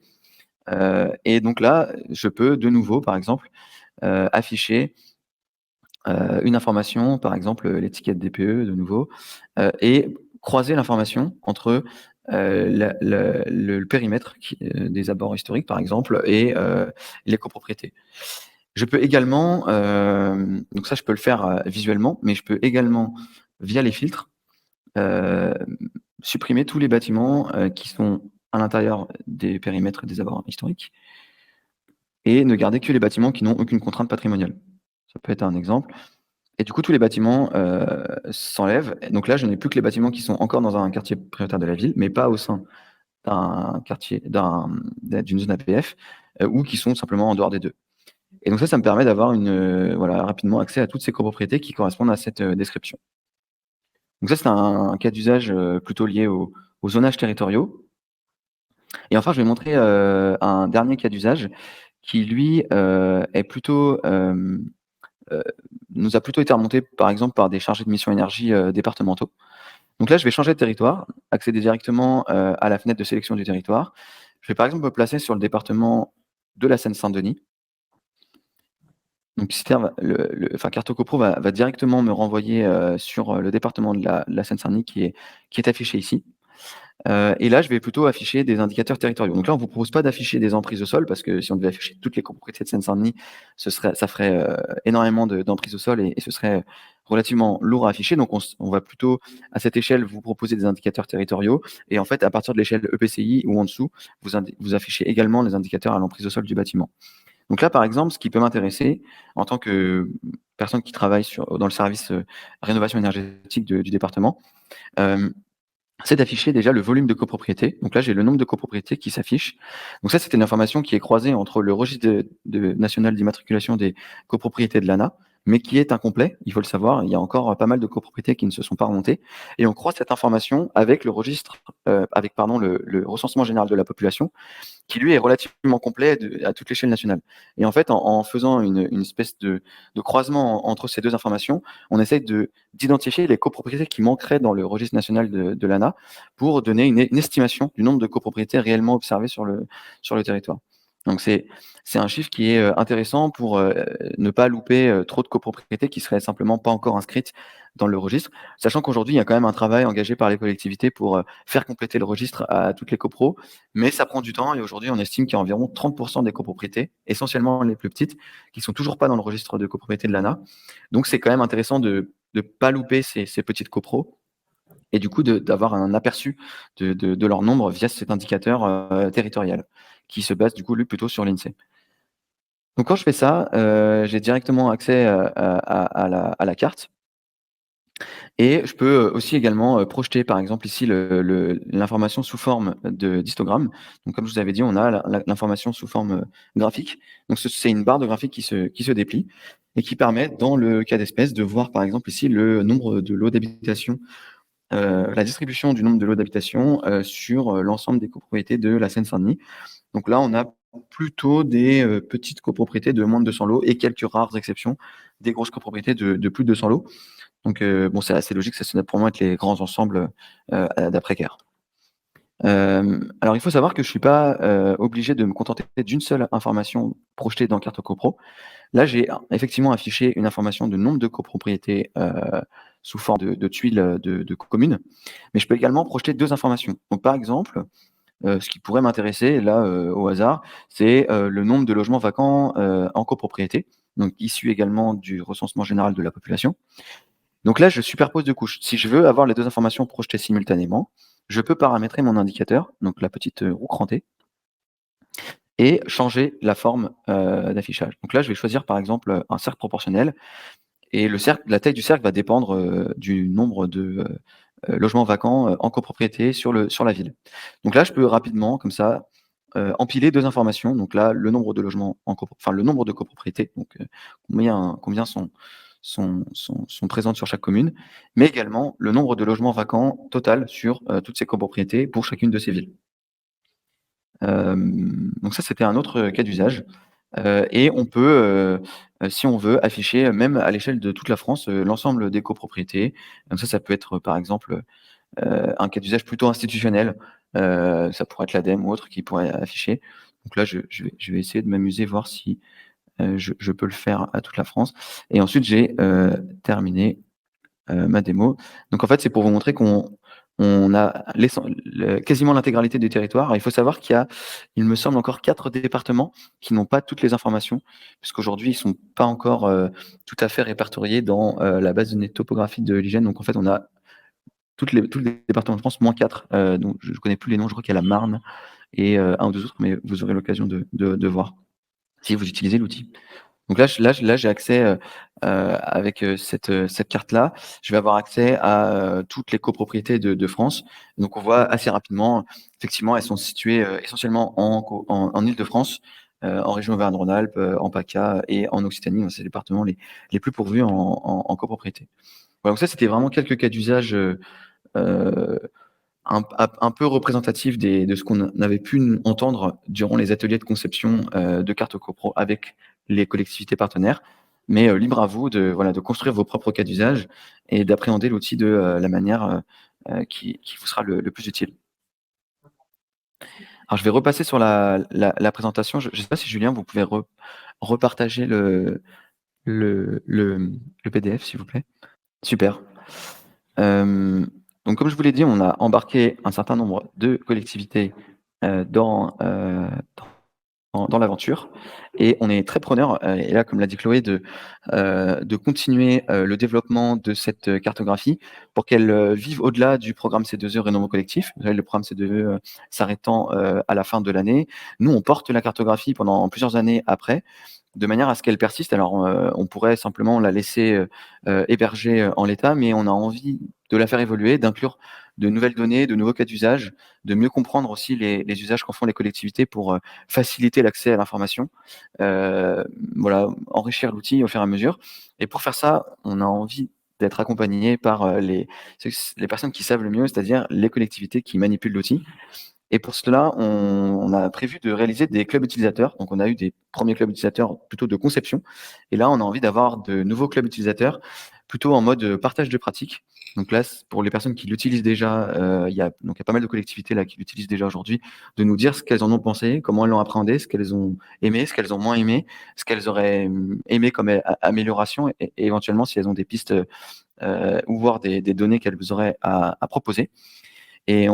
Et donc là, je peux de nouveau, par exemple, afficher une information, par exemple l'étiquette DPE de nouveau, et croiser l'information entre le périmètre des abords historiques, par exemple, et les copropriétés. Je peux également, donc ça je peux le faire visuellement, mais je peux également, via les filtres, supprimer tous les bâtiments qui sont à l'intérieur des périmètres des abords historiques et ne garder que les bâtiments qui n'ont aucune contrainte patrimoniale. Ça peut être un exemple. Et du coup, tous les bâtiments s'enlèvent. Donc là, je n'ai plus que les bâtiments qui sont encore dans un quartier prioritaire de la ville, mais pas au sein d'un quartier, d'une zone APF, ou qui sont simplement en dehors des deux. Et donc ça me permet d'avoir rapidement accès à toutes ces copropriétés qui correspondent à cette description. Donc ça, c'est un cas d'usage plutôt lié aux zonages territoriaux. Et enfin, je vais montrer un dernier cas d'usage qui, lui, est plutôt nous a plutôt été remonté, par exemple, par des chargés de mission énergie départementaux. Donc là, je vais changer de territoire, accéder directement à la fenêtre de sélection du territoire. Je vais par exemple me placer sur le département de la Seine-Saint-Denis. Donc CartoCoPro va directement me renvoyer sur le département de la Seine-Saint-Denis qui est affiché ici. Et là, je vais plutôt afficher des indicateurs territoriaux. Donc là, on ne vous propose pas d'afficher des emprises au sol, parce que si on devait afficher toutes les copropriétés de Seine-Saint-Denis, ça ferait énormément d'emprises au sol et ce serait relativement lourd à afficher. Donc on va plutôt, à cette échelle, vous proposer des indicateurs territoriaux. Et en fait, à partir de l'échelle EPCI ou en dessous, vous affichez également les indicateurs à l'emprise au sol du bâtiment. Donc là, par exemple, ce qui peut m'intéresser en tant que personne qui travaille dans le service rénovation énergétique du département, c'est d'afficher déjà le volume de copropriété. Donc là, j'ai le nombre de copropriétés qui s'affiche. Donc ça, c'était une information qui est croisée entre le registre national d'immatriculation des copropriétés de l'ANA, mais qui est incomplet, il faut le savoir. Il y a encore pas mal de copropriétés qui ne se sont pas remontées. Et on croise cette information avec le registre, le recensement général de la population, qui lui est relativement complet à toute l'échelle nationale. Et en fait, en faisant une espèce de croisement entre ces deux informations, on essaye d'identifier les copropriétés qui manqueraient dans le registre national de l'ANA pour donner une estimation du nombre de copropriétés réellement observées sur le territoire. Donc c'est un chiffre qui est intéressant pour ne pas louper trop de copropriétés qui seraient simplement pas encore inscrites dans le registre, sachant qu'aujourd'hui, il y a quand même un travail engagé par les collectivités pour faire compléter le registre à toutes les copros, mais ça prend du temps et aujourd'hui, on estime qu'il y a environ 30% des copropriétés, essentiellement les plus petites, qui sont toujours pas dans le registre de copropriété de l'ANA. Donc c'est quand même intéressant de ne pas louper ces petites copros et du coup d'avoir un aperçu de leur nombre via cet indicateur territorial qui se base du coup lui plutôt sur l'INSEE. Donc quand je fais ça, j'ai directement accès à la carte et je peux aussi également projeter par exemple ici l'information sous forme d'histogramme. Donc comme je vous avais dit, on a l'information sous forme graphique. Donc c'est une barre de graphique qui se déplie et qui permet dans le cas d'espèce de voir par exemple ici le nombre de lots d'habitation, la distribution du nombre de lots d'habitation sur l'ensemble des copropriétés de la Seine-Saint-Denis. Donc là, on a plutôt des petites copropriétés de moins de 200 lots et quelques rares exceptions des grosses copropriétés de plus de 200 lots. Donc, bon, c'est assez logique, ça sonne pour moi être les grands ensembles d'après-guerre. Alors, il faut savoir que je ne suis pas obligé de me contenter d'une seule information projetée dans Carte CoPro. Là, j'ai effectivement affiché une information de nombre de copropriétés sous forme de tuiles de communes, mais je peux également projeter 2 informations. Donc, par exemple, ce qui pourrait m'intéresser, là, au hasard, c'est le nombre de logements vacants en copropriété, donc issu également du recensement général de la population. Donc là, je superpose 2 couches. Si je veux avoir les 2 informations projetées simultanément, je peux paramétrer mon indicateur, donc la petite roue crantée, et changer la forme d'affichage. Donc là, je vais choisir par exemple un cercle proportionnel, et la taille du cercle va dépendre du nombre de logements vacants en copropriété sur la ville. Donc là, je peux rapidement, comme ça, empiler 2 informations. Donc là, le nombre de logements le nombre de copropriétés, donc combien sont présentes sur chaque commune, mais également le nombre de logements vacants total sur toutes ces copropriétés pour chacune de ces villes. Donc ça, c'était un autre cas d'usage. Et on peut, si on veut, afficher même à l'échelle de toute la France l'ensemble des copropriétés. Donc ça peut être par exemple un cas d'usage plutôt institutionnel. Ça pourrait être l'ADEME ou autre qui pourrait afficher. Donc là, je vais essayer de m'amuser, voir si je peux le faire à toute la France. Et ensuite, j'ai terminé ma démo. Donc en fait, c'est pour vous montrer qu'on a quasiment l'intégralité du territoire. Alors, il faut savoir qu'il y a, il me semble, encore 4 départements qui n'ont pas toutes les informations, puisqu'aujourd'hui, ils ne sont pas encore tout à fait répertoriés dans la base de données topographique de l'hygiène. Donc en fait, on a tous les départements de France, moins 4. Donc je ne connais plus les noms, je crois qu'il y a la Marne et un ou deux autres, mais vous aurez l'occasion de voir si vous utilisez l'outil. Donc là, j'ai accès avec cette carte-là. Je vais avoir accès à toutes les copropriétés de France. Donc on voit assez rapidement, effectivement, elles sont situées essentiellement en Île-de-France, en région Auvergne-Rhône-Alpes, en PACA et en Occitanie. C'est les départements les plus pourvus en copropriété. Voilà, donc ça, c'était vraiment quelques cas d'usage un peu représentatif de ce qu'on avait pu entendre durant les ateliers de conception de Carte CoPro avec les collectivités partenaires. Mais libre à vous de construire vos propres cas d'usage et d'appréhender l'outil de la manière qui vous sera le plus utile. Alors, je vais repasser sur la présentation. Je ne sais pas si, Julien, vous pouvez repartager le PDF, s'il vous plaît. Super. Donc, comme je vous l'ai dit, on a embarqué un certain nombre de collectivités dans l'aventure, et on est très preneur, et là, comme l'a dit Chloé, de continuer le développement de cette cartographie pour qu'elle vive au-delà du programme C2E Rénovo Collectif. Le programme C2E s'arrêtant à la fin de l'année. Nous, on porte la cartographie pendant plusieurs années après, de manière à ce qu'elle persiste. Alors, on pourrait simplement la laisser héberger en l'état, mais on a envie de la faire évoluer, d'inclure de nouvelles données, de nouveaux cas d'usage, de mieux comprendre aussi les usages qu'en font les collectivités pour faciliter l'accès à l'information, voilà, enrichir l'outil au fur et à mesure. Et pour faire ça, on a envie d'être accompagné par les personnes qui savent le mieux, c'est-à-dire les collectivités qui manipulent l'outil. Et pour cela, on a prévu de réaliser des clubs utilisateurs. Donc, on a eu des premiers clubs utilisateurs plutôt de conception. Et là, on a envie d'avoir de nouveaux clubs utilisateurs plutôt en mode partage de pratiques. Donc là, pour les personnes qui l'utilisent déjà, il y a pas mal de collectivités là qui l'utilisent déjà aujourd'hui, de nous dire ce qu'elles en ont pensé, comment elles l'ont appréhendé, ce qu'elles ont aimé, ce qu'elles ont moins aimé, ce qu'elles auraient aimé comme amélioration, et éventuellement si elles ont des pistes ou voir des données qu'elles auraient à proposer. Et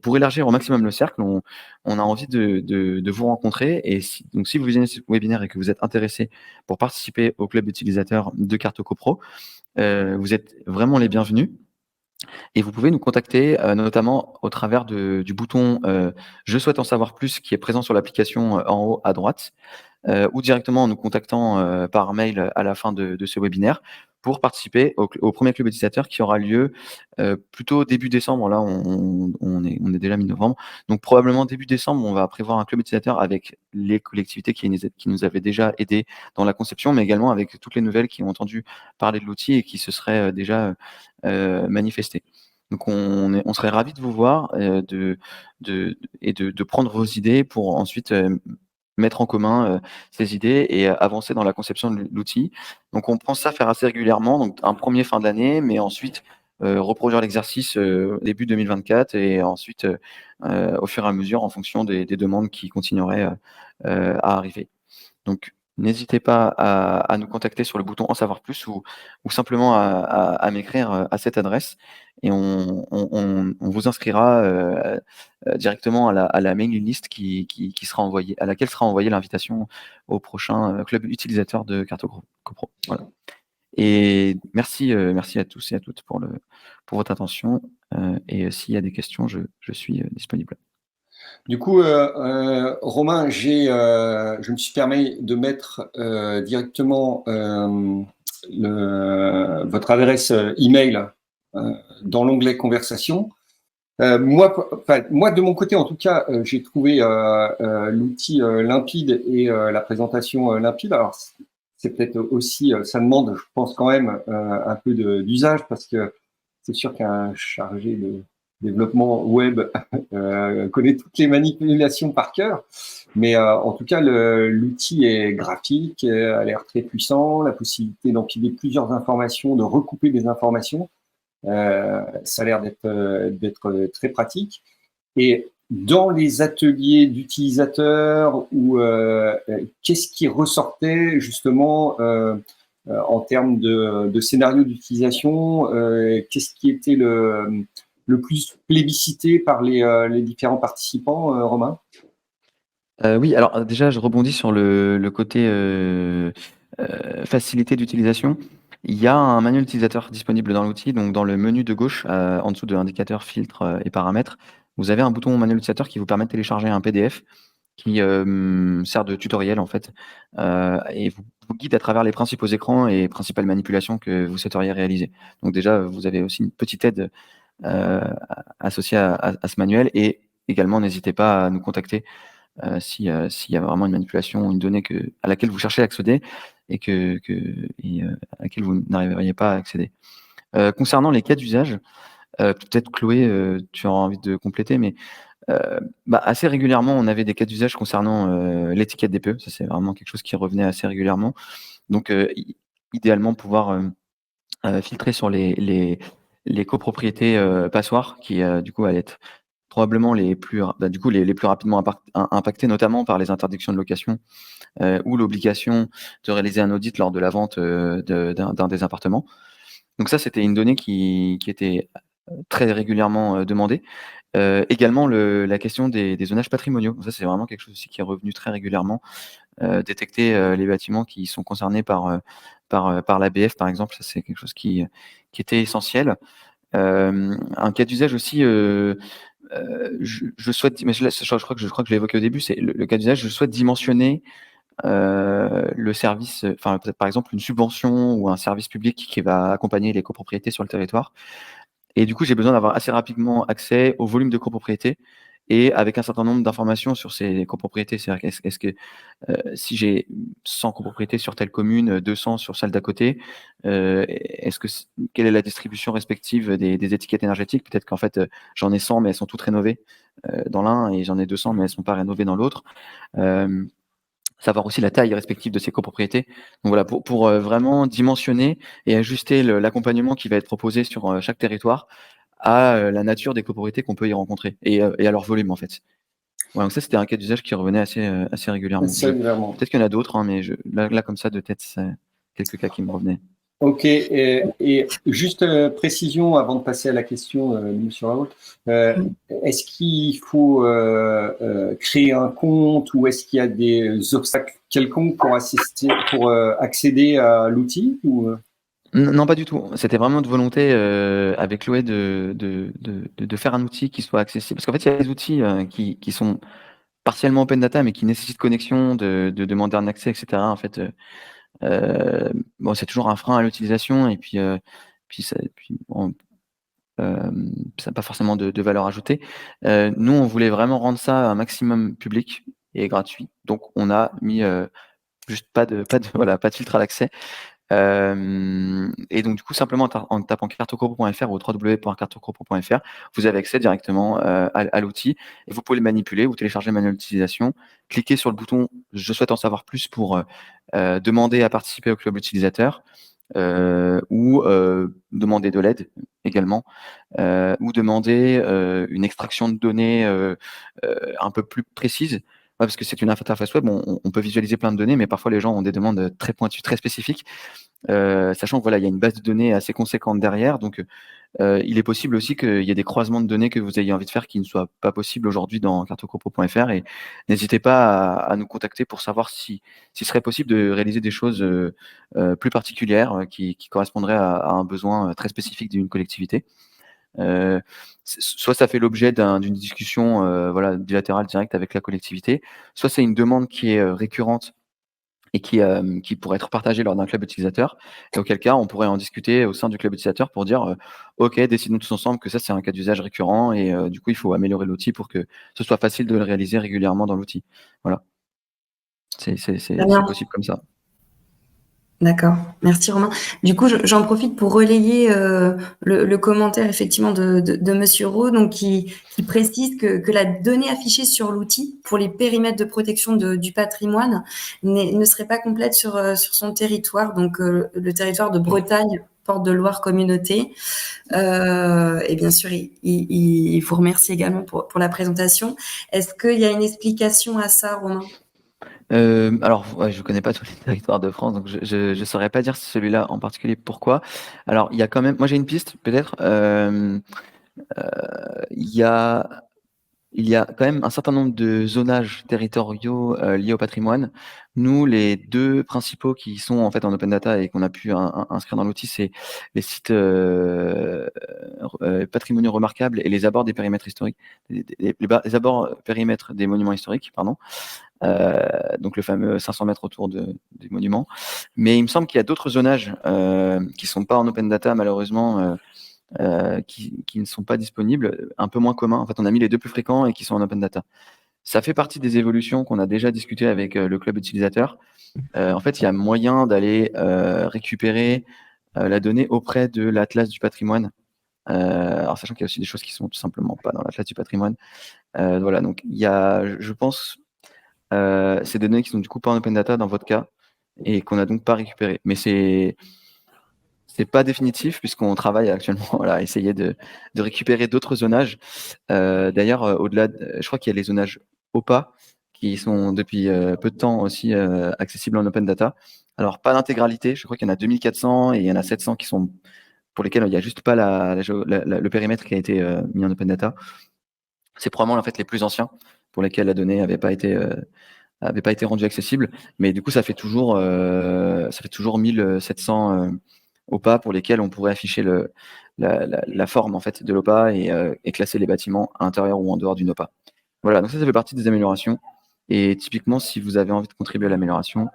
pour élargir au maximum le cercle, on a envie de vous rencontrer. Et donc, si vous visionnez ce webinaire et que vous êtes intéressé pour participer au club utilisateur de Carte CoPro, vous êtes vraiment les bienvenus. Et vous pouvez nous contacter notamment au travers du bouton Je souhaite en savoir plus qui est présent sur l'application en haut à droite, ou directement en nous contactant par mail à la fin de ce webinaire pour participer au premier club utilisateur qui aura lieu plutôt début décembre. Là, on est déjà mi-novembre. Donc, probablement début décembre, on va prévoir un club utilisateur avec les collectivités qui nous avaient déjà aidés dans la conception, mais également avec toutes les nouvelles qui ont entendu parler de l'outil et qui se seraient déjà manifestées. Donc, on serait ravis de vous voir et de prendre vos idées pour ensuite mettre en commun ces idées et avancer dans la conception de l'outil. Donc on pense ça faire assez régulièrement, donc un premier fin d'année, mais ensuite reproduire l'exercice début 2024 et ensuite au fur et à mesure en fonction des demandes qui continueraient à arriver. Donc n'hésitez pas à nous contacter sur le bouton en savoir plus ou simplement à m'écrire à cette adresse et on vous inscrira directement à la mailing list qui sera envoyée, à laquelle sera envoyée l'invitation au prochain club utilisateur de CartoCopro. Voilà. Et merci à tous et à toutes pour votre attention. Et s'il y a des questions, je suis disponible. Du coup, Romain, je me suis permis de mettre directement votre adresse email dans l'onglet conversation. Moi, de mon côté, en tout cas, j'ai trouvé l'outil limpide et la présentation limpide. Alors, c'est peut-être aussi, ça demande, je pense quand même, un peu d'usage parce que c'est sûr qu'un chargé de développement web connaît toutes les manipulations par cœur. Mais en tout cas, l'outil est graphique, a l'air très puissant, la possibilité d'empiler plusieurs informations, de recouper des informations. Ça a l'air d'être très pratique. Et dans les ateliers d'utilisateurs, qu'est-ce qui ressortait justement en termes de scénario d'utilisation, qu'est-ce qui était le plus plébiscité par les différents participants, Romain? Oui, alors déjà, je rebondis sur le côté facilité d'utilisation. Il y a un manuel utilisateur disponible dans l'outil, donc dans le menu de gauche, en dessous de indicateur, filtre et paramètres, vous avez un bouton manuel utilisateur qui vous permet de télécharger un PDF qui sert de tutoriel en fait, et vous guide à travers les principaux écrans et principales manipulations que vous souhaiteriez réaliser. Donc déjà, vous avez aussi une petite aide associée à ce manuel et également, n'hésitez pas à nous contacter s'il y a vraiment une manipulation ou une donnée à laquelle vous cherchez à accéder et à laquelle vous n'arriveriez pas à accéder. Concernant les cas d'usage, peut-être Chloé, tu auras envie de compléter, mais assez régulièrement, on avait des cas d'usage concernant l'étiquette DPE. Ça, c'est vraiment quelque chose qui revenait assez régulièrement. Donc, idéalement, pouvoir filtrer sur les copropriétés passoires qui, du coup, allaient être probablement les plus rapidement impactées, notamment par les interdictions de location ou l'obligation de réaliser un audit lors de la vente d'un des appartements. Donc ça, c'était une donnée qui était très régulièrement demandée. Également, la question des zonages patrimoniaux. Ça, c'est vraiment quelque chose aussi qui est revenu très régulièrement. Détecter les bâtiments qui sont concernés par l'ABF, par exemple, ça, c'est quelque chose qui était essentiel. Un cas d'usage aussi, je souhaite, mais je crois que je l'ai évoqué au début, c'est le cas d'usage, je souhaite dimensionner le service, enfin peut-être par exemple une subvention ou un service public qui va accompagner les copropriétés sur le territoire. Et du coup, j'ai besoin d'avoir assez rapidement accès au volume de copropriétés et avec un certain nombre d'informations sur ces copropriétés. C'est-à-dire est-ce que si j'ai 100 copropriétés sur telle commune, 200 sur celle d'à côté, quelle est la distribution respective des étiquettes énergétiques? Peut-être qu'en fait, j'en ai 100, mais elles sont toutes rénovées dans l'un, et j'en ai 200, mais elles ne sont pas rénovées dans l'autre. Savoir aussi la taille respective de ces copropriétés. Donc voilà, pour vraiment dimensionner et ajuster l'accompagnement qui va être proposé sur chaque territoire à la nature des copropriétés qu'on peut y rencontrer et à leur volume en fait. Ouais, donc ça, c'était un cas d'usage qui revenait assez régulièrement. Peut-être qu'il y en a d'autres, hein, mais là, comme ça, de tête, c'est quelques cas qui me revenaient. Ok, et juste précision avant de passer à la question de M. Raoult, est-ce qu'il faut créer un compte ou est-ce qu'il y a des obstacles quelconques pour accéder à l'outil ou... Non, pas du tout. C'était vraiment de volonté avec Chloé de faire un outil qui soit accessible. Parce qu'en fait, il y a des outils qui sont partiellement open data, mais qui nécessitent connexion, de demander un accès, etc. En fait, bon, c'est toujours un frein à l'utilisation et puis ça n'a pas forcément de valeur ajoutée. Nous, on voulait vraiment rendre ça un maximum public et gratuit. Donc, on a mis juste pas de filtre à l'accès. Et donc, du coup, simplement en tapant cartocopro.fr ou www.cartocopro.fr, vous avez accès directement à l'outil et vous pouvez le manipuler ou télécharger le manuel d'utilisation. Cliquez sur le bouton « Je souhaite en savoir plus » pour demander à participer au club utilisateur ou demander de l'aide également ou demander une extraction de données un peu plus précise. Ouais, parce que c'est une interface web, on peut visualiser plein de données, mais parfois les gens ont des demandes très pointues, très spécifiques. Sachant que voilà, il y a une base de données assez conséquente derrière, donc il est possible aussi qu'il y ait des croisements de données que vous ayez envie de faire qui ne soient pas possibles aujourd'hui dans cartocopro.fr et n'hésitez pas à nous contacter pour savoir s'il serait possible de réaliser des choses plus particulières qui correspondraient à un besoin très spécifique d'une collectivité. Soit ça fait l'objet d'une discussion voilà, bilatérale directe avec la collectivité, soit c'est une demande qui est récurrente et qui pourrait être partagé lors d'un club utilisateur, et auquel cas on pourrait en discuter au sein du club utilisateur pour dire ok, décidons tous ensemble que ça c'est un cas d'usage récurrent et du coup il faut améliorer l'outil pour que ce soit facile de le réaliser régulièrement dans l'outil. Voilà, c'est possible comme ça. D'accord, merci Romain. Du coup, j'en profite pour relayer le commentaire effectivement de Monsieur Rowe, donc qui précise que la donnée affichée sur l'outil pour les périmètres de protection du patrimoine ne serait pas complète sur son territoire, donc le territoire de Bretagne, Porte de Loire Communauté. Et bien sûr, il vous remercie également pour la présentation. Est-ce qu'il y a une explication à ça, Romain ? Alors, ouais, je connais pas tous les territoires de France, donc je saurais pas dire celui-là en particulier pourquoi. Alors, il y a quand même, moi j'ai une piste peut-être. Il y a quand même un certain nombre de zonages territoriaux liés au patrimoine. Nous, les deux principaux qui sont en fait en open data et qu'on a pu inscrire dans l'outil, c'est les sites patrimoniaux remarquables et les abords des périmètres historiques, les abords périmètres des monuments historiques, pardon. Donc le fameux 500 mètres autour des monuments. Mais il me semble qu'il y a d'autres zonages qui sont pas en open data malheureusement. Qui ne sont pas disponibles, un peu moins communs. En fait, on a mis les deux plus fréquents et qui sont en open data. Ça fait partie des évolutions qu'on a déjà discutées avec le club utilisateur. En fait, il y a moyen d'aller récupérer la donnée auprès de l'Atlas du patrimoine. Alors, sachant qu'il y a aussi des choses qui sont tout simplement pas dans l'Atlas du patrimoine. Voilà, donc il y a, je pense, c'est des données qui sont du coup pas en open data dans votre cas et qu'on n'a donc pas récupérées. Mais c'est pas définitif puisqu'on travaille actuellement voilà, à essayer de récupérer d'autres zonages. D'ailleurs, au-delà, je crois qu'il y a les zonages OPA qui sont depuis peu de temps aussi accessibles en open data. Alors, pas l'intégralité, je crois qu'il y en a 2400 et il y en a 700 qui sont pour lesquels il n'y a juste pas le périmètre qui a été mis en open data. C'est probablement en fait les plus anciens pour lesquels la donnée n'avait pas été rendue accessible. Mais du coup, ça fait toujours 1700 OPA pour lesquels on pourrait afficher la forme en fait de l'OPA et classer les bâtiments à l'intérieur ou en dehors d'une OPA. Voilà, donc ça fait partie des améliorations. Et typiquement, si vous avez envie de contribuer à l'amélioration,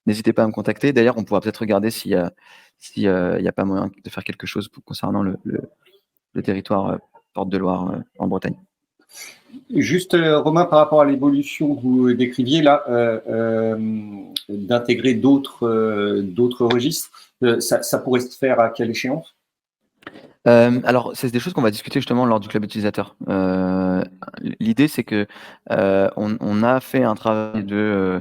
n'hésitez pas à me contacter. D'ailleurs, on pourra peut-être regarder s'il y a pas moyen de faire quelque chose concernant le territoire Porte de Loire en Bretagne. Juste, Romain, par rapport à l'évolution que vous décriviez là, d'intégrer d'autres registres, ça pourrait se faire à quelle échéance? Alors, c'est des choses qu'on va discuter justement lors du club utilisateur. L'idée, c'est que on a fait un travail de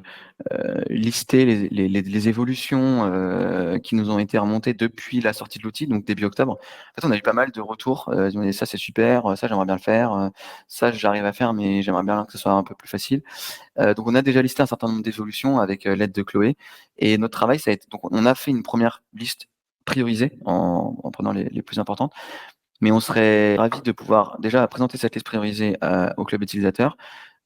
lister les évolutions qui nous ont été remontées depuis la sortie de l'outil, donc début octobre. En fait, on a eu pas mal de retours. Ils ont dit ça c'est super, ça j'aimerais bien le faire, ça j'arrive à faire, mais j'aimerais bien que ce soit un peu plus facile. Donc, on a déjà listé un certain nombre d'évolutions avec l'aide de Chloé. Et notre travail, ça a été, donc on a fait une première liste priorisée en prenant les plus importantes. Mais on serait ravis de pouvoir déjà présenter cette liste priorisée au club utilisateur,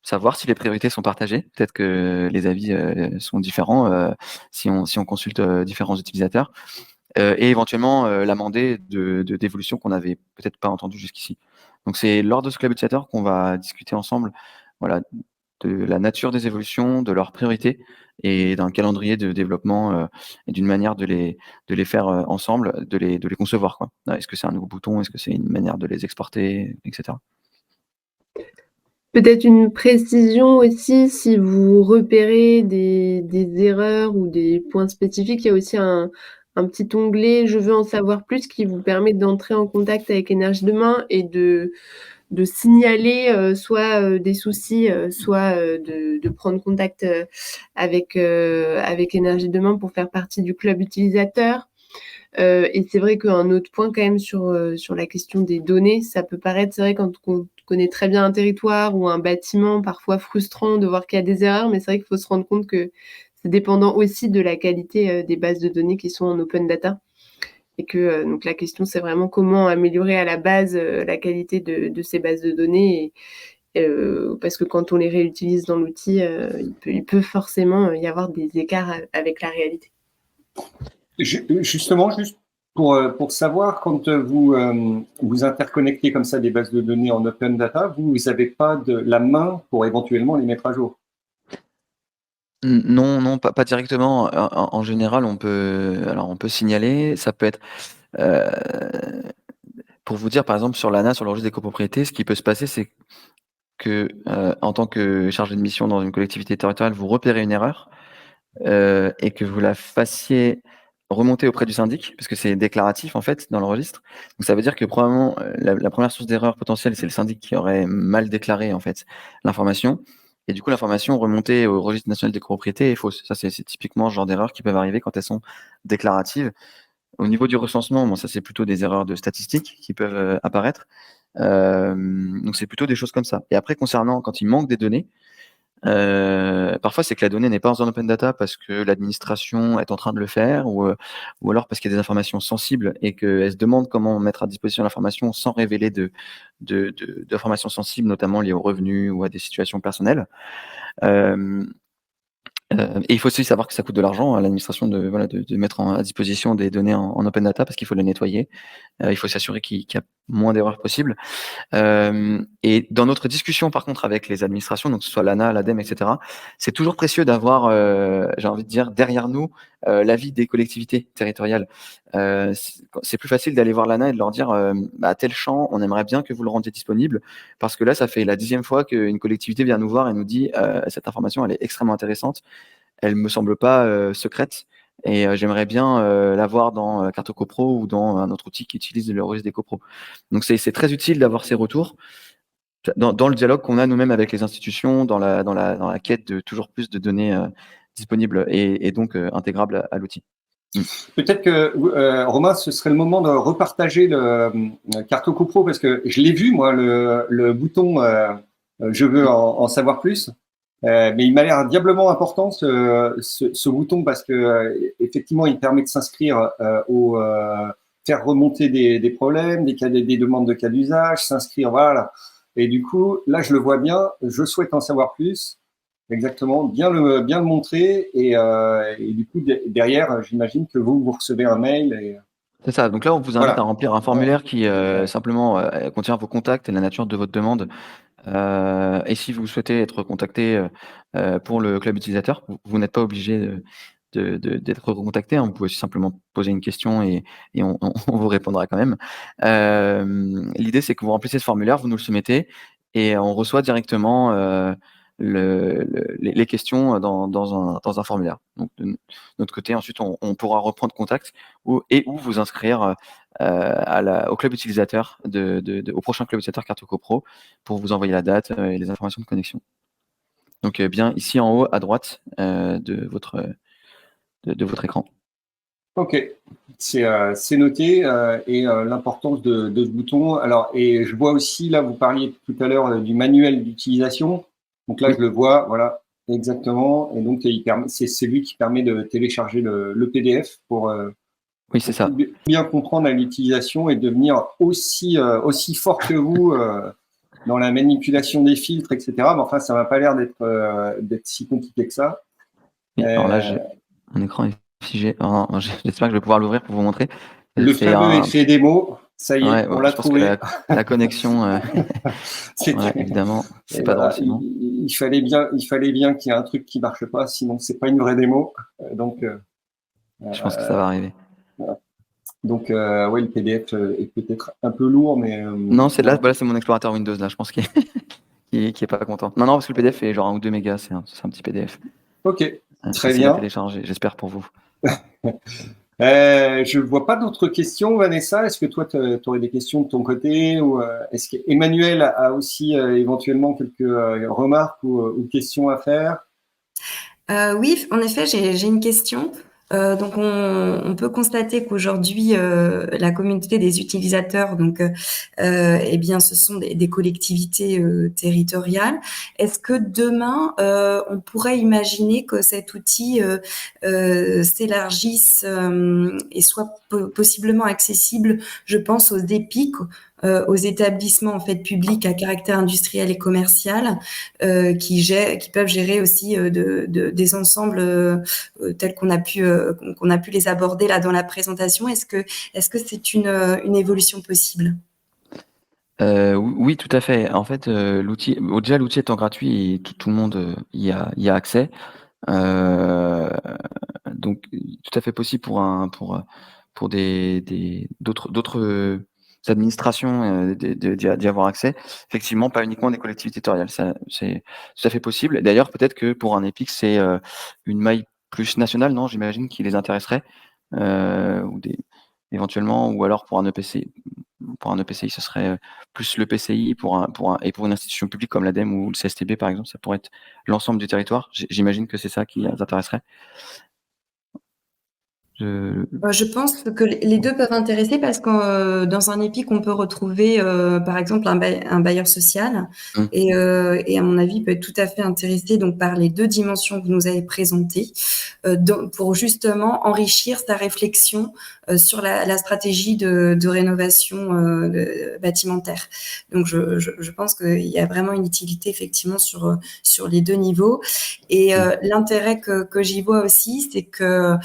savoir si les priorités sont partagées. Peut-être que les avis sont différents si on consulte différents utilisateurs. Et éventuellement l'amender d'évolutions qu'on n'avait peut-être pas entendues jusqu'ici. Donc c'est lors de ce club utilisateur qu'on va discuter ensemble voilà, de la nature des évolutions, de leurs priorités et d'un calendrier de développement et d'une manière de les faire ensemble, de les concevoir, quoi. Est-ce que c'est un nouveau bouton? Est-ce que c'est une manière de les exporter, etc. Peut-être une précision aussi, si vous repérez des erreurs ou des points spécifiques, il y a aussi un un petit onglet « Je veux en savoir plus » qui vous permet d'entrer en contact avec Énergie Demain et de signaler soit des soucis, soit de prendre contact avec Énergie Demain pour faire partie du club utilisateur. Et c'est vrai qu'un autre point quand même sur la question des données, ça peut paraître, c'est vrai, quand on connaît très bien un territoire ou un bâtiment, parfois frustrant de voir qu'il y a des erreurs, mais c'est vrai qu'il faut se rendre compte que c'est dépendant aussi de la qualité des bases de données qui sont en open data. Et que donc la question, c'est vraiment comment améliorer à la base la qualité de ces bases de données. Parce que quand on les réutilise dans l'outil, il peut forcément y avoir des écarts avec la réalité. Justement, juste pour savoir, quand vous interconnectez comme ça des bases de données en open data, vous n'avez pas de la main pour éventuellement les mettre à jour? Non, pas directement. En général, on peut signaler. Ça peut être, pour vous dire, par exemple, sur l'ANA, sur le registre des copropriétés, ce qui peut se passer, c'est que, en tant que chargé de mission dans une collectivité territoriale, vous repérez une erreur et que vous la fassiez remonter auprès du syndic, parce que c'est déclaratif en fait dans le registre. Donc ça veut dire que probablement la première source d'erreur potentielle, c'est le syndic qui aurait mal déclaré en fait l'information. Et du coup, l'information remontée au registre national des copropriétés est fausse. Ça, c'est typiquement ce genre d'erreurs qui peuvent arriver quand elles sont déclaratives. Au niveau du recensement, bon, ça c'est plutôt des erreurs de statistiques qui peuvent apparaître. Donc c'est plutôt des choses comme ça. Et après, concernant quand il manque des données, parfois c'est que la donnée n'est pas en zone open data parce que l'administration est en train de le faire, ou alors parce qu'il y a des informations sensibles et qu'elle se demande comment mettre à disposition l'information sans révéler d'informations sensibles, notamment liées aux revenus ou à des situations personnelles. Et il faut aussi savoir que ça coûte de l'argent à l'administration de mettre à disposition des données en open data parce qu'il faut les nettoyer. Il faut s'assurer qu'il y a moins d'erreurs possibles. Et dans notre discussion, par contre, avec les administrations, donc que ce soit l'ANA, l'ADEME, etc., c'est toujours précieux d'avoir, j'ai envie de dire, derrière nous, l'avis des collectivités territoriales. C'est plus facile d'aller voir l'ANA et de leur dire, à tel champ, on aimerait bien que vous le rendiez disponible, parce que là, ça fait la 10e fois qu'une collectivité vient nous voir et nous dit, cette information, elle est extrêmement intéressante, elle me semble pas secrète, et j'aimerais bien l'avoir dans Carte Copro ou dans un autre outil qui utilise le registre des copros. Donc c'est très utile d'avoir ces retours dans le dialogue qu'on a nous-mêmes avec les institutions, dans la quête de toujours plus de données disponibles et donc intégrables à l'outil. Peut-être que, Romain, ce serait le moment de repartager le Carte Copro, parce que je l'ai vu, moi, le bouton je veux en savoir plus. Mais il m'a l'air diablement important ce bouton, parce que effectivement il permet de s'inscrire faire remonter des problèmes, des demandes de cas d'usage, s'inscrire, voilà. Et du coup là je le vois bien, je souhaite en savoir plus, exactement, bien le montrer, et du coup derrière j'imagine que vous recevez un mail. C'est ça. Donc là, on vous invite à remplir un formulaire qui simplement contient vos contacts et la nature de votre demande. Et si vous souhaitez être contacté pour le club utilisateur, vous n'êtes pas obligé d'être recontacté, hein. Vous pouvez aussi simplement poser une question et on vous répondra quand même. L'idée, c'est que vous remplissez ce formulaire, vous nous le soumettez et on reçoit directement les questions dans un formulaire. Donc de notre côté, ensuite, on pourra reprendre contact ou vous inscrire au club utilisateur au prochain club utilisateur Carte Copro pour vous envoyer la date et les informations de connexion. Donc bien ici en haut à droite de votre écran. Ok, c'est noté, et l'importance de ce bouton. Alors, et je vois aussi, là, vous parliez tout à l'heure du manuel d'utilisation. Donc là, je le vois, voilà, exactement. Et donc, c'est lui qui permet de télécharger le PDF pour oui, c'est ça. Bien comprendre l'utilisation et devenir aussi fort que vous dans la manipulation des filtres, etc. Mais enfin, ça m'a pas l'air d'être si compliqué que ça. Alors là, mon écran est figé. J'espère que je vais pouvoir l'ouvrir pour vous montrer. Le fameux effet démo, ça y est, on l'a trouvé. La connexion, évidemment, c'est pas drôle sinon. Il fallait bien qu'il y ait un truc qui marche pas, sinon c'est pas une vraie démo. Donc, je pense que ça va arriver. Voilà. Donc, ouais, le PDF est peut-être un peu lourd, mais non, c'est là, c'est mon explorateur Windows là, je pense qu'il est pas content. Non, parce que le PDF est genre 1 ou 2 mégas, c'est un petit PDF. Ok, très bien. À télécharger, j'espère pour vous. Je vois pas d'autres questions, Vanessa. Est-ce que toi, tu aurais des questions de ton côté ou est-ce qu'Emmanuel a aussi éventuellement quelques remarques ou questions à faire? Oui, en effet, j'ai une question. Donc, on peut constater qu'aujourd'hui, la communauté des utilisateurs, donc, eh bien, ce sont des collectivités territoriales. Est-ce que demain, on pourrait imaginer que cet outil s'élargisse et soit possiblement accessible, je pense, aux EPIC, aux établissements en fait publics à caractère industriel et commercial, qui peuvent gérer aussi des ensembles tels qu'on a pu les aborder là dans la présentation. Est-ce que c'est une évolution possible? Oui, tout à fait. En fait, déjà l'outil étant gratuit et tout le monde y a accès. Donc tout à fait possible pour d'autres administrations d'y avoir accès. Effectivement, pas uniquement des collectivités territoriales. Ça, c'est tout à fait possible. D'ailleurs, peut-être que pour un EPIC, c'est une maille plus nationale, non? J'imagine qui les intéresserait, ou éventuellement, ou alors pour un EPCI. Pour un EPCI, ce serait plus l'EPCI et pour une institution publique comme l'ADEME ou le CSTB, par exemple, ça pourrait être l'ensemble du territoire. J'imagine que c'est ça qui les intéresserait. Je pense que les deux peuvent intéresser parce que dans un EPIC, on peut retrouver, par exemple, un bailleur social Mmh. et à mon avis, peut être tout à fait intéressé donc par les deux dimensions que vous nous avez présentées pour justement enrichir sa réflexion sur la stratégie de rénovation bâtimentaire. Donc, je pense qu'il y a vraiment une utilité effectivement sur les deux niveaux. Et l'intérêt que j'y vois aussi, c'est que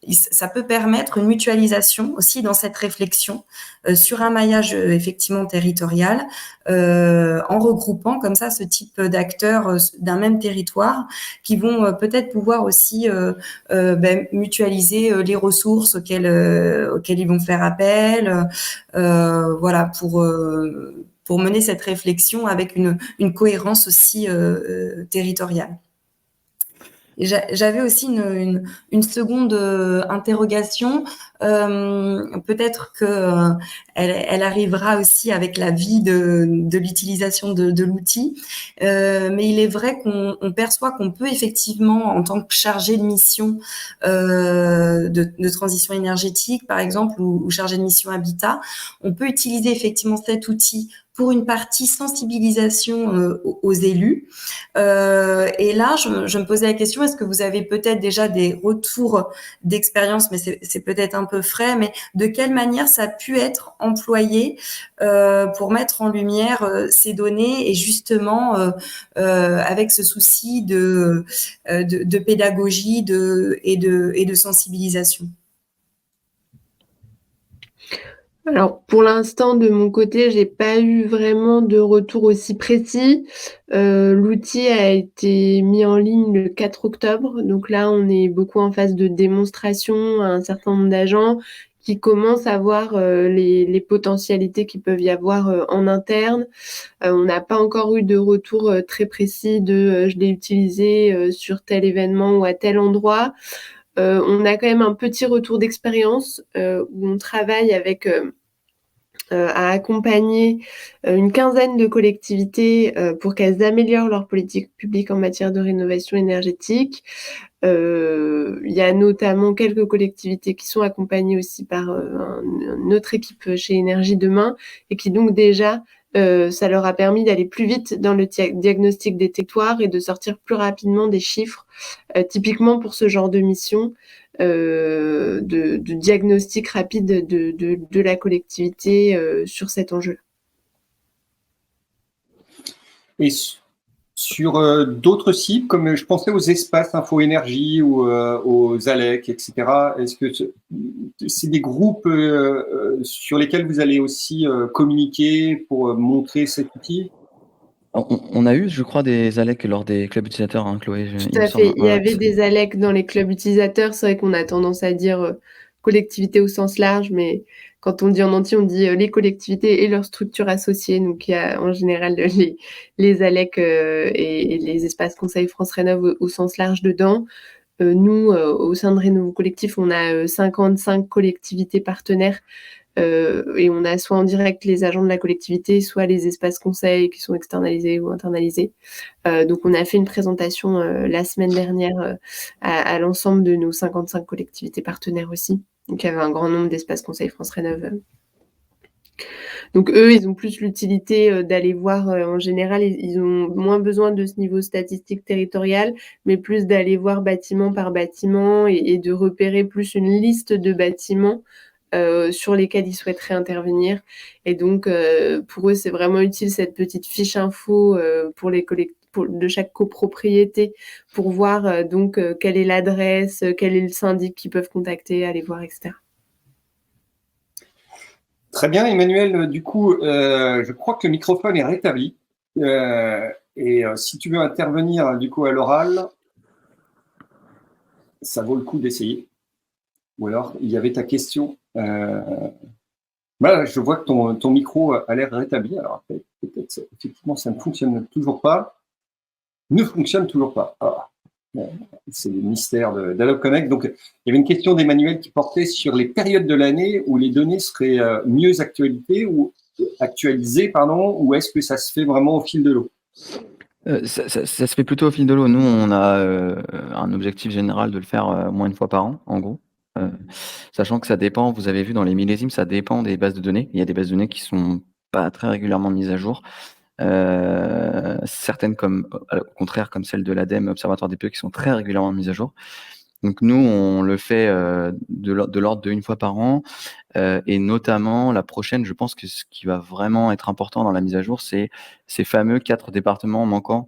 ça peut permettre une mutualisation aussi dans cette réflexion sur un maillage effectivement territorial, en regroupant comme ça ce type d'acteurs d'un même territoire qui vont peut-être pouvoir aussi mutualiser les ressources auxquelles ils vont faire appel, voilà pour mener cette réflexion avec une cohérence aussi territoriale. J'avais aussi une seconde interrogation. Peut-être que elle arrivera aussi avec la vie de l'utilisation de l'outil. Mais il est vrai qu'on perçoit qu'on peut effectivement, en tant que chargé de mission de transition énergétique, par exemple, ou chargé de mission habitat, on peut utiliser effectivement cet outil pour une partie sensibilisation aux élus. Et là, je me posais la question, est-ce que vous avez peut-être déjà des retours d'expérience, mais c'est peut-être un peu frais, mais de quelle manière ça a pu être employé pour mettre en lumière ces données et justement avec ce souci de pédagogie et de sensibilisation? Alors, pour l'instant, de mon côté, j'ai pas eu vraiment de retour aussi précis. L'outil a été mis en ligne le 4 octobre. Donc là, on est beaucoup en phase de démonstration à un certain nombre d'agents qui commencent à voir les potentialités qu'il peuvent y avoir en interne. On n'a pas encore eu de retour très précis de je l'ai utilisé sur tel événement ou à tel endroit. On a quand même un petit retour d'expérience où on travaille avec à accompagner une quinzaine de collectivités pour qu'elles améliorent leur politique publique en matière de rénovation énergétique. Il y a notamment quelques collectivités qui sont accompagnées aussi par une autre équipe chez Énergie Demain et qui donc déjà ça leur a permis d'aller plus vite dans le diagnostic des territoires et de sortir plus rapidement des chiffres, typiquement pour ce genre de mission, de diagnostic rapide de la collectivité sur cet enjeu. Et sur d'autres cibles, comme je pensais aux espaces Info Énergie ou aux ALEC, etc., est-ce que c'est des groupes sur lesquels vous allez aussi communiquer pour montrer cet outil? On a eu, je crois, des ALEC lors des clubs utilisateurs, hein, Chloé. Tout à fait. Il y avait des ALEC dans les clubs utilisateurs. C'est vrai qu'on a tendance à dire collectivité au sens large, mais quand on dit en entier, on dit les collectivités et leurs structures associées. Donc, il y a en général les ALEC et les espaces Conseil France Rénov' au sens large dedans. Nous, au sein de Rénovo Collectif, on a 55 collectivités partenaires et on a soit en direct les agents de la collectivité, soit les espaces conseils qui sont externalisés ou internalisés. Donc, on a fait une présentation la semaine dernière à l'ensemble de nos 55 collectivités partenaires aussi. Donc, il y avait un grand nombre d'espaces conseils France Rénov'. Donc, eux, ils ont plus l'utilité d'aller voir, en général, ils ont moins besoin de ce niveau statistique territorial, mais plus d'aller voir bâtiment par bâtiment et de repérer plus une liste de bâtiments sur lesquels ils souhaiteraient intervenir. Et donc, pour eux, c'est vraiment utile cette petite fiche info pour les de chaque copropriété pour voir donc quelle est l'adresse, quel est le syndic qu'ils peuvent contacter, aller voir, etc. Très bien, Emmanuel. Du coup, je crois que le microphone est rétabli. Si tu veux intervenir du coup à l'oral, ça vaut le coup d'essayer. Ou alors, il y avait ta question. Voilà, je vois que ton micro a l'air rétabli. Alors, peut-être, effectivement, ça ne fonctionne toujours pas. Ne fonctionne toujours pas. Ah, c'est le mystère d'Adobe Connect. Donc, il y avait une question d'Emmanuel qui portait sur les périodes de l'année où les données seraient mieux actualisées, ou est-ce que ça se fait vraiment au fil de l'eau? Ça se fait plutôt au fil de l'eau. Nous, on a un objectif général de le faire au moins une fois par an, en gros. Sachant que ça dépend, vous avez vu dans les millésimes, ça dépend des bases de données. Il y a des bases de données qui sont pas très régulièrement mises à jour. Certaines, comme au contraire, comme celle de l'ADEME, Observatoire des PE, qui sont très régulièrement mises à jour. Donc nous, on le fait de l'ordre de une fois par an. Et notamment, la prochaine, je pense que ce qui va vraiment être important dans la mise à jour, c'est ces fameux 4 départements manquants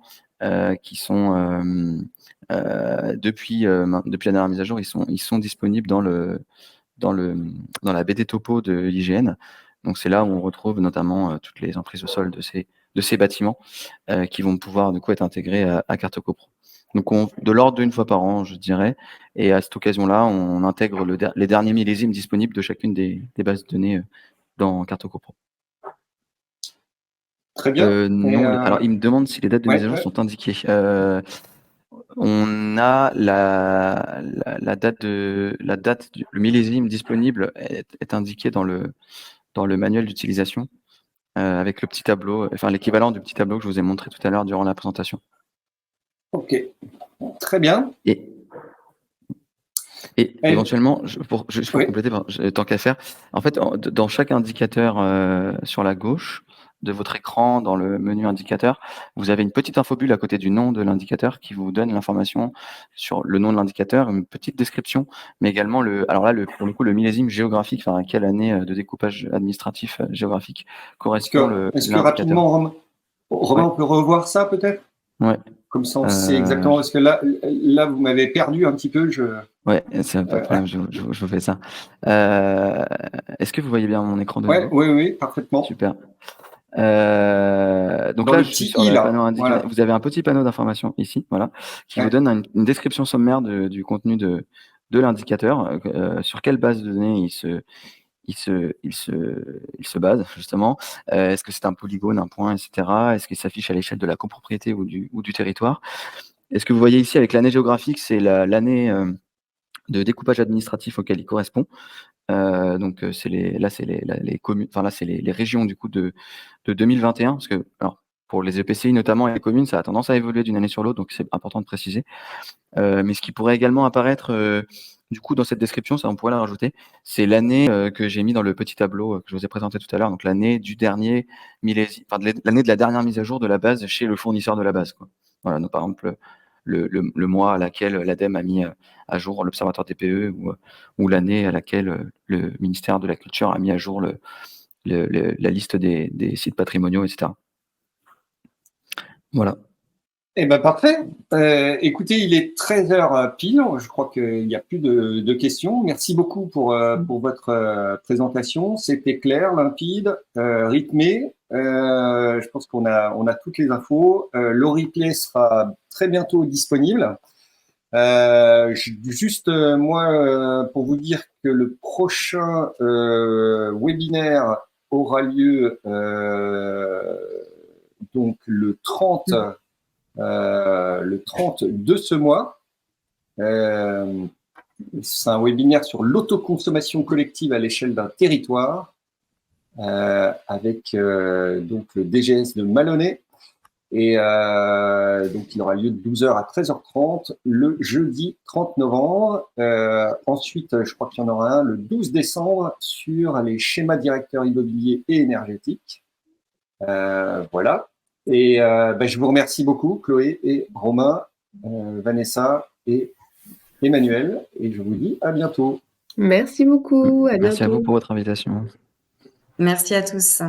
qui sont, depuis la dernière mise à jour, ils sont disponibles dans la BD topo de l'IGN. Donc c'est là où on retrouve notamment toutes les emprises au sol de ces bâtiments qui vont pouvoir du coup être intégrés à Carte CoPro. Donc de l'ordre d'une fois par an, je dirais, et à cette occasion-là, on intègre les derniers millésimes disponibles de chacune des bases de données dans Carte CoPro. Très bien. Non, alors il me demande si les dates de mise à jour sont indiquées. On a la date le millésime disponible est indiqué dans le manuel d'utilisation avec le petit tableau, enfin l'équivalent du petit tableau que je vous ai montré tout à l'heure durant la présentation. Ok, très bien. Et éventuellement, pour compléter, tant qu'à faire, en fait, dans chaque indicateur sur la gauche de votre écran, dans le menu indicateur, vous avez une petite infobulle à côté du nom de l'indicateur qui vous donne l'information sur le nom de l'indicateur, une petite description, mais également pour le coup, le millésime géographique, enfin, à quelle année de découpage administratif géographique correspond Est-ce que rapidement, Romain, on peut revoir ça peut-être? Ouais. Comme ça, on sait exactement, parce que là, vous m'avez perdu un petit peu. Ouais, c'est pas de problème, je vous fais ça. Est-ce que vous voyez bien mon écran de nouveau? Oui, parfaitement. Super. Donc dans là, je suis sur le panneau indicateur. Voilà. Vous avez un petit panneau d'information ici, voilà, qui vous donne une description sommaire du contenu de l'indicateur, sur quelle base de données il se base justement. Est-ce que c'est un polygone, un point, etc. Est-ce qu'il s'affiche à l'échelle de la copropriété ou du territoire? Est-ce que vous voyez ici avec l'année géographique, c'est l'année de découpage administratif auquel il correspond. Donc c'est les communes, enfin là c'est les régions du coup de 2021, parce que alors, pour les EPCI notamment et les communes, ça a tendance à évoluer d'une année sur l'autre, donc c'est important de préciser. Mais ce qui pourrait également apparaître du coup dans cette description, ça on pourrait la rajouter, c'est l'année que j'ai mis dans le petit tableau que je vous ai présenté tout à l'heure, donc l'année du dernier millésime, enfin l'année de la dernière mise à jour de la base chez le fournisseur de la base, quoi. Voilà, donc par exemple le mois à laquelle l'ADEME a mis à jour l'Observatoire des PE ou l'année à laquelle le ministère de la Culture a mis à jour la liste des sites patrimoniaux, etc. Voilà. Eh ben parfait. Écoutez, il est 13h pile. Je crois qu'il n'y a plus de questions. Merci beaucoup pour votre présentation. C'était clair, limpide, rythmé. Je pense qu'on a toutes les infos. Le replay sera très bientôt disponible. Juste moi, pour vous dire que le prochain webinaire aura lieu donc le 30 de ce mois. C'est un webinaire sur l'autoconsommation collective à l'échelle d'un territoire avec donc le DGS de Malonnet. Et donc, il aura lieu de 12h à 13h30 le jeudi 30 novembre. Ensuite, je crois qu'il y en aura un le 12 décembre sur les schémas directeurs immobiliers et énergétiques. Voilà. Et je vous remercie beaucoup, Chloé et Romain, Vanessa et Emmanuel. Et je vous dis à bientôt. Merci beaucoup. À bientôt. Merci à vous pour votre invitation. Merci à tous.